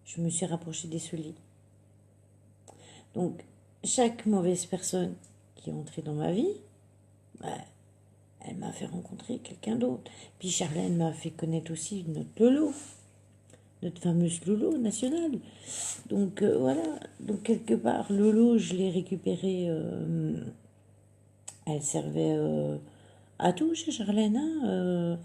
je me suis rapprochée des Solis. Donc, chaque mauvaise personne qui est entrée dans ma vie, bah, elle m'a fait rencontrer quelqu'un d'autre. Puis Charlène m'a fait connaître aussi notre Lolo, notre fameuse Lolo nationale. Donc voilà, donc quelque part, Lolo, je l'ai récupérée, elle servait à tout chez Charlène. Hein,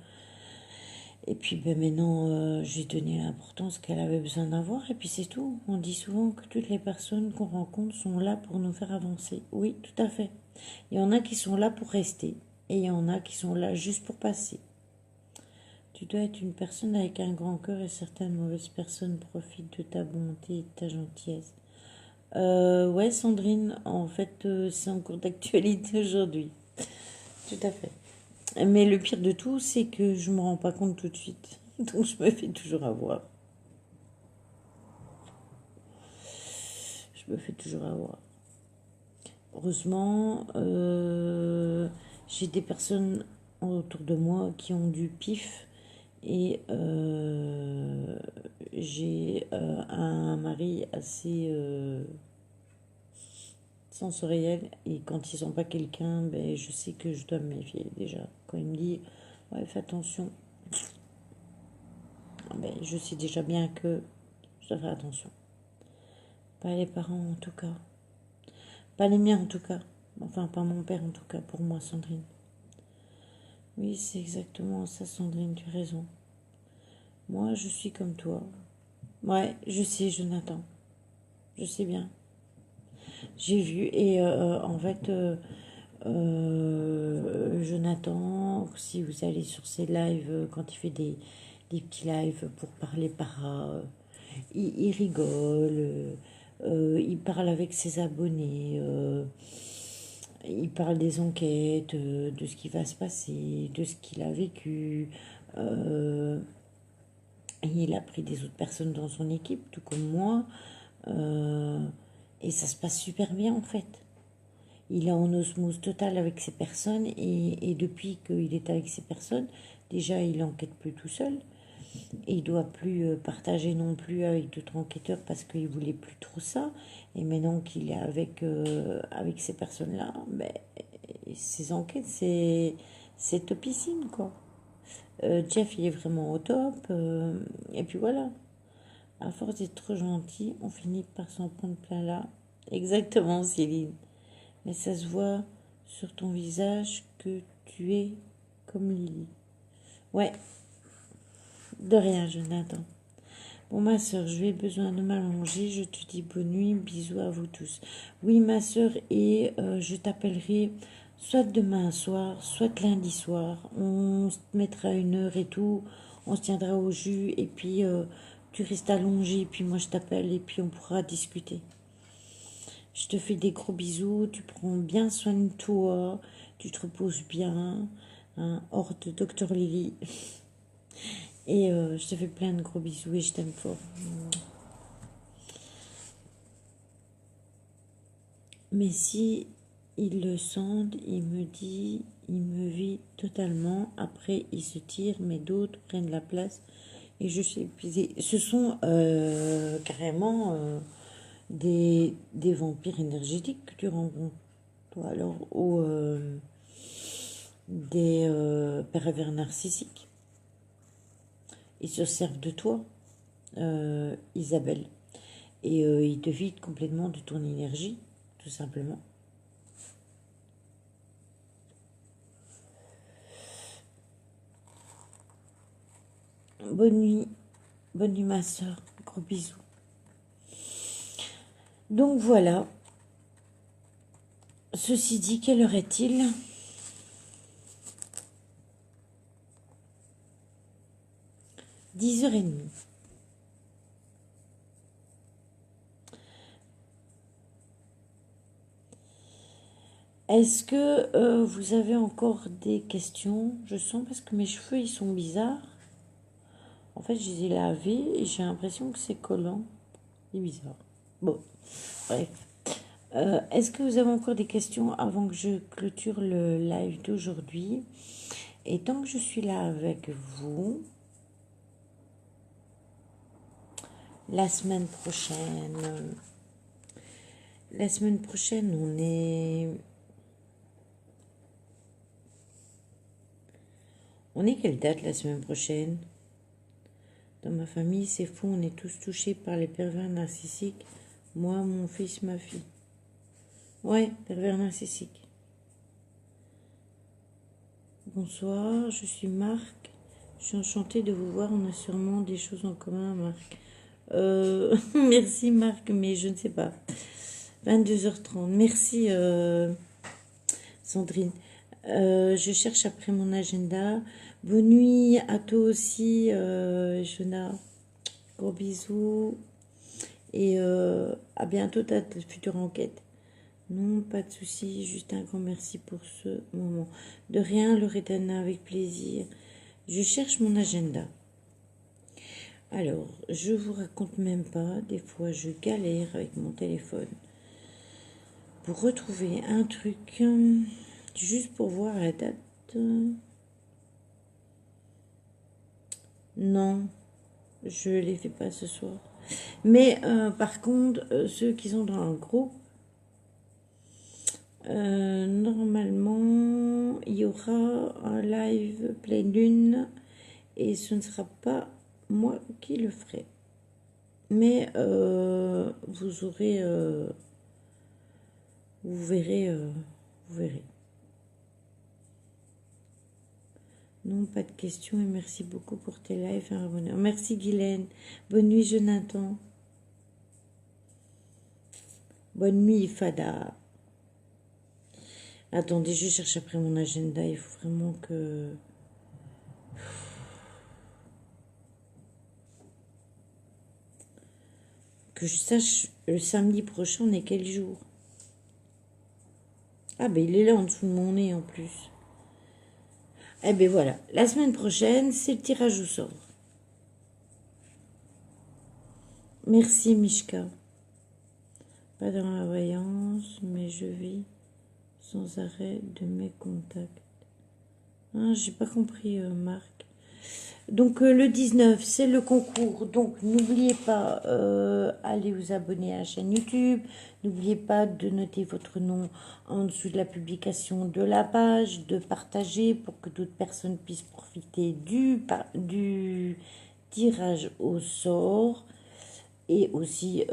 et puis ben, maintenant, j'ai donné l'importance qu'elle avait besoin d'avoir, et puis c'est tout. On dit souvent que toutes les personnes qu'on rencontre sont là pour nous faire avancer. Oui, tout à fait. Il y en a qui sont là pour rester, et il y en a qui sont là juste pour passer. Tu dois être une personne avec un grand cœur et certaines mauvaises personnes profitent de ta bonté et de ta gentillesse. Ouais, Sandrine, en fait, c'est en cours d'actualité aujourd'hui. Tout à fait. Mais le pire de tout, c'est que je ne me rends pas compte tout de suite. Donc je me fais toujours avoir. Je me fais toujours avoir. Heureusement, j'ai des personnes autour de moi qui ont du pif. Et j'ai un mari assez sensoriel. Et quand ils sont pas quelqu'un, ben, je sais que je dois me méfier déjà. Quand il me dit, ouais, fais attention, ben, je sais déjà bien que je dois faire attention. Pas les parents en tout cas. Pas les miens en tout cas. Enfin, pas mon père en tout cas, pour moi, Sandrine. Oui, c'est exactement ça, Sandrine, tu as raison. Moi, je suis comme toi. Ouais, je sais, Jonathan. Je sais bien. J'ai vu et en fait, Jonathan, si vous allez sur ses lives, quand il fait des petits lives pour parler para, il rigole, il parle avec ses abonnés, il parle des enquêtes, de ce qui va se passer, de ce qu'il a vécu. Il a pris des autres personnes dans son équipe, tout comme moi. Et ça se passe super bien en fait. Il est en osmose totale avec ces personnes et depuis qu'il est avec ces personnes, déjà il enquête plus tout seul. Et il ne doit plus partager non plus avec d'autres enquêteurs parce qu'il voulait plus trop ça. Et maintenant qu'il est avec ces personnes-là, ben, ces enquêtes, c'est topissime quoi. Jeff, il est vraiment au top. Et puis voilà. À force d'être trop gentil, on finit par s'en prendre plein là. Exactement, Céline. Mais ça se voit sur ton visage que tu es comme Lily. Ouais, de rien, Jonathan. Bon, ma soeur, je vais besoin de m'allonger. Je te dis bonne nuit. Bisous à vous tous. Oui, ma soeur, et je t'appellerai soit demain soir, soit lundi soir. On se mettra une heure et tout. On se tiendra au jus. Et puis, tu restes allongé. Puis moi, je t'appelle. Et puis, on pourra discuter. Je te fais des gros bisous. Tu prends bien soin de toi. Tu te reposes bien. Hein, hors de Docteur Lily. Et je te fais plein de gros bisous et je t'aime fort. Mais si ils le sentent, il me dit, il me vit totalement. Après, ils se tirent, mais d'autres prennent la place et je suis épuisée. Ce sont carrément des vampires énergétiques que tu rencontres, toi, alors, ou des pervers narcissiques. Ils se servent de toi, Isabelle, et ils te vident complètement de ton énergie, tout simplement. Bonne nuit ma soeur, gros bisous. Donc voilà, ceci dit, quelle heure est-il? « 10h30. Est-ce que vous avez encore des questions? Je sens parce que mes cheveux, ils sont bizarres. En fait, je les ai lavés et j'ai l'impression que c'est collant. C'est bizarre. Bon, bref. Est-ce que vous avez encore des questions avant que je clôture le live d'aujourd'hui? Et tant que je suis là avec vous, la semaine prochaine, on est quelle date la semaine prochaine? Dans ma famille, c'est fou, on est tous touchés par les pervers narcissiques. Moi, mon fils, ma fille. Ouais, pervers narcissique. Bonsoir, je suis Marc. Je suis enchantée de vous voir. On a sûrement des choses en commun, Marc. Merci, Marc, mais je ne sais pas. 22h30. Merci, Sandrine. Je cherche après mon agenda. Bonne nuit à toi aussi, Jonah. Gros bisous. Et à bientôt ta future enquête. Non, pas de souci, juste un grand merci pour ce moment. De rien, Loredana, avec plaisir. Je cherche mon agenda. Alors, je vous raconte même pas, des fois je galère avec mon téléphone pour retrouver un truc, juste pour voir la date. Non, je ne les fais pas ce soir. Mais par contre, ceux qui sont dans un groupe, normalement, il y aura un live pleine lune et ce ne sera pas moi qui le ferai. Mais vous aurez, vous verrez, vous verrez. Non, pas de questions et merci beaucoup pour tes lives. Merci Guylaine. Bonne nuit Jonathan. Bonne nuit Fada. Attendez, je cherche après mon agenda. Il faut vraiment que je sache le samedi prochain on est quel jour. Ah ben il est là en dessous de mon nez en plus. Eh ben voilà, la semaine prochaine c'est le tirage au sort. Merci Mishka. Pas dans la voyance, mais je vis sans arrêt de mes contacts. Ah, j'ai pas compris Marc. Donc le 19, c'est le concours. Donc n'oubliez pas, allez vous abonner à la chaîne YouTube. N'oubliez pas de noter votre nom en dessous de la publication de la page, de partager pour que d'autres personnes puissent profiter du tirage au sort. Et aussi,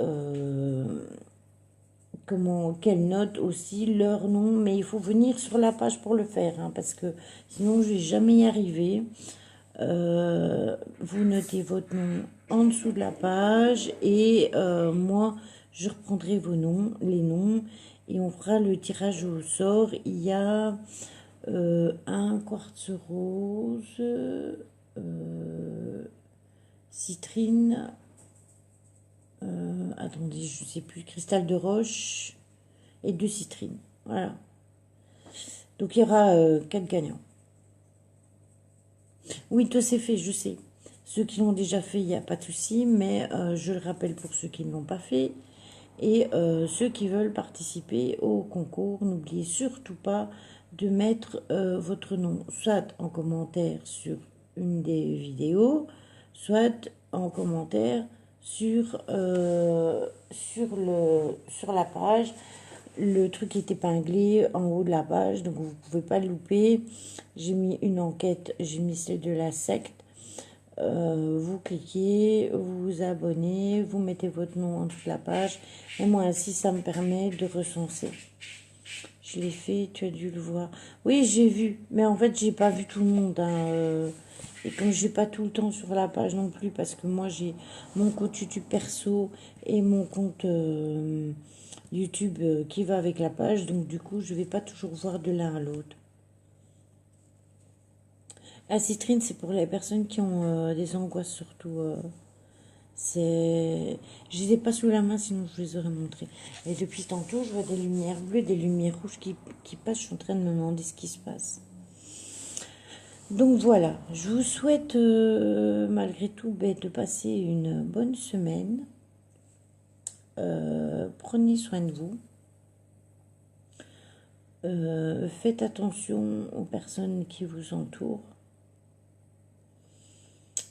quelle note aussi, leur nom. Mais il faut venir sur la page pour le faire, hein, parce que sinon je vais jamais y arriver. Vous notez votre nom en dessous de la page et moi je reprendrai vos noms, les noms et on fera le tirage au sort. Il y a un quartz rose, citrine, attendez je sais plus, cristal de roche et 2 citrines. Voilà. Donc il y aura 4 gagnants. Oui, toi c'est fait, je sais. Ceux qui l'ont déjà fait, il n'y a pas de souci, mais je le rappelle pour ceux qui ne l'ont pas fait. Et ceux qui veulent participer au concours, n'oubliez surtout pas de mettre votre nom, soit en commentaire sur une des vidéos, soit en commentaire sur la page. Le truc est épinglé en haut de la page, donc vous ne pouvez pas le louper. J'ai mis une enquête, j'ai mis celle de la secte. Vous cliquez, vous vous abonnez, vous mettez votre nom en dessous de la page. Et moi, ainsi, ça me permet de recenser. Je l'ai fait, tu as dû le voir. Oui, j'ai vu, mais en fait, j'ai pas vu tout le monde. Et comme j'ai pas tout le temps sur la page non plus, parce que moi, j'ai mon compte YouTube perso et mon compte YouTube qui va avec la page. Donc, du coup, je vais pas toujours voir de l'un à l'autre. La citrine, c'est pour les personnes qui ont des angoisses surtout. Je les ai pas sous la main, sinon je vous les aurais montrés. Et depuis tantôt, je vois des lumières bleues, des lumières rouges qui passent. Je suis en train de me demander ce qui se passe. Donc voilà, je vous souhaite malgré tout de passer une bonne semaine. Prenez soin de vous. Faites attention aux personnes qui vous entourent.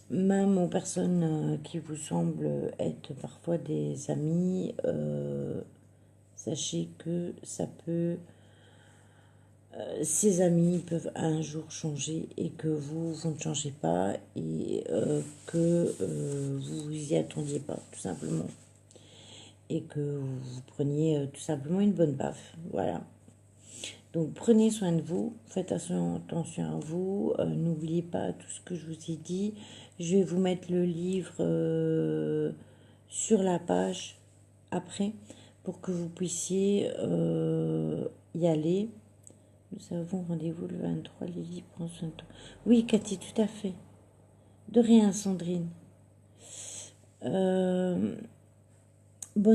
Même aux personnes qui vous semblent être parfois des amis, sachez que ça peut, ces amis peuvent un jour changer et que vous ne changez pas et que vous y attendiez pas, tout simplement. Et que vous preniez tout simplement une bonne baffe. Voilà. Donc prenez soin de vous, faites attention à vous, n'oubliez pas tout ce que je vous ai dit. Je vais vous mettre le livre sur la page après pour que vous puissiez y aller. Nous avons rendez-vous le 23, Lily prend soin de toi. Oui, Cathy, tout à fait. De rien, Sandrine. Bonne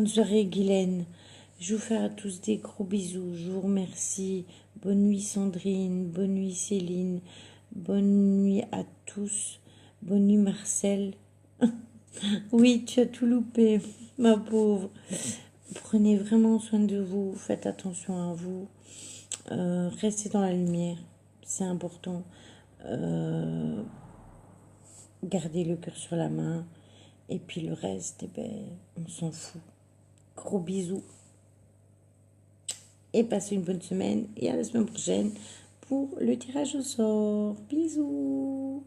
soirée, Guylaine. Je vous fais à tous des gros bisous. Je vous remercie. Bonne nuit, Sandrine. Bonne nuit, Céline. Bonne nuit à tous. Bonne nuit, Marcel. Oui, tu as tout loupé, ma pauvre. Prenez vraiment soin de vous. Faites attention à vous. Restez dans la lumière. C'est important. Gardez le cœur sur la main. Et puis le reste, eh ben, on s'en fout. Gros bisous. Et passez une bonne semaine. Et à la semaine prochaine pour le tirage au sort. Bisous.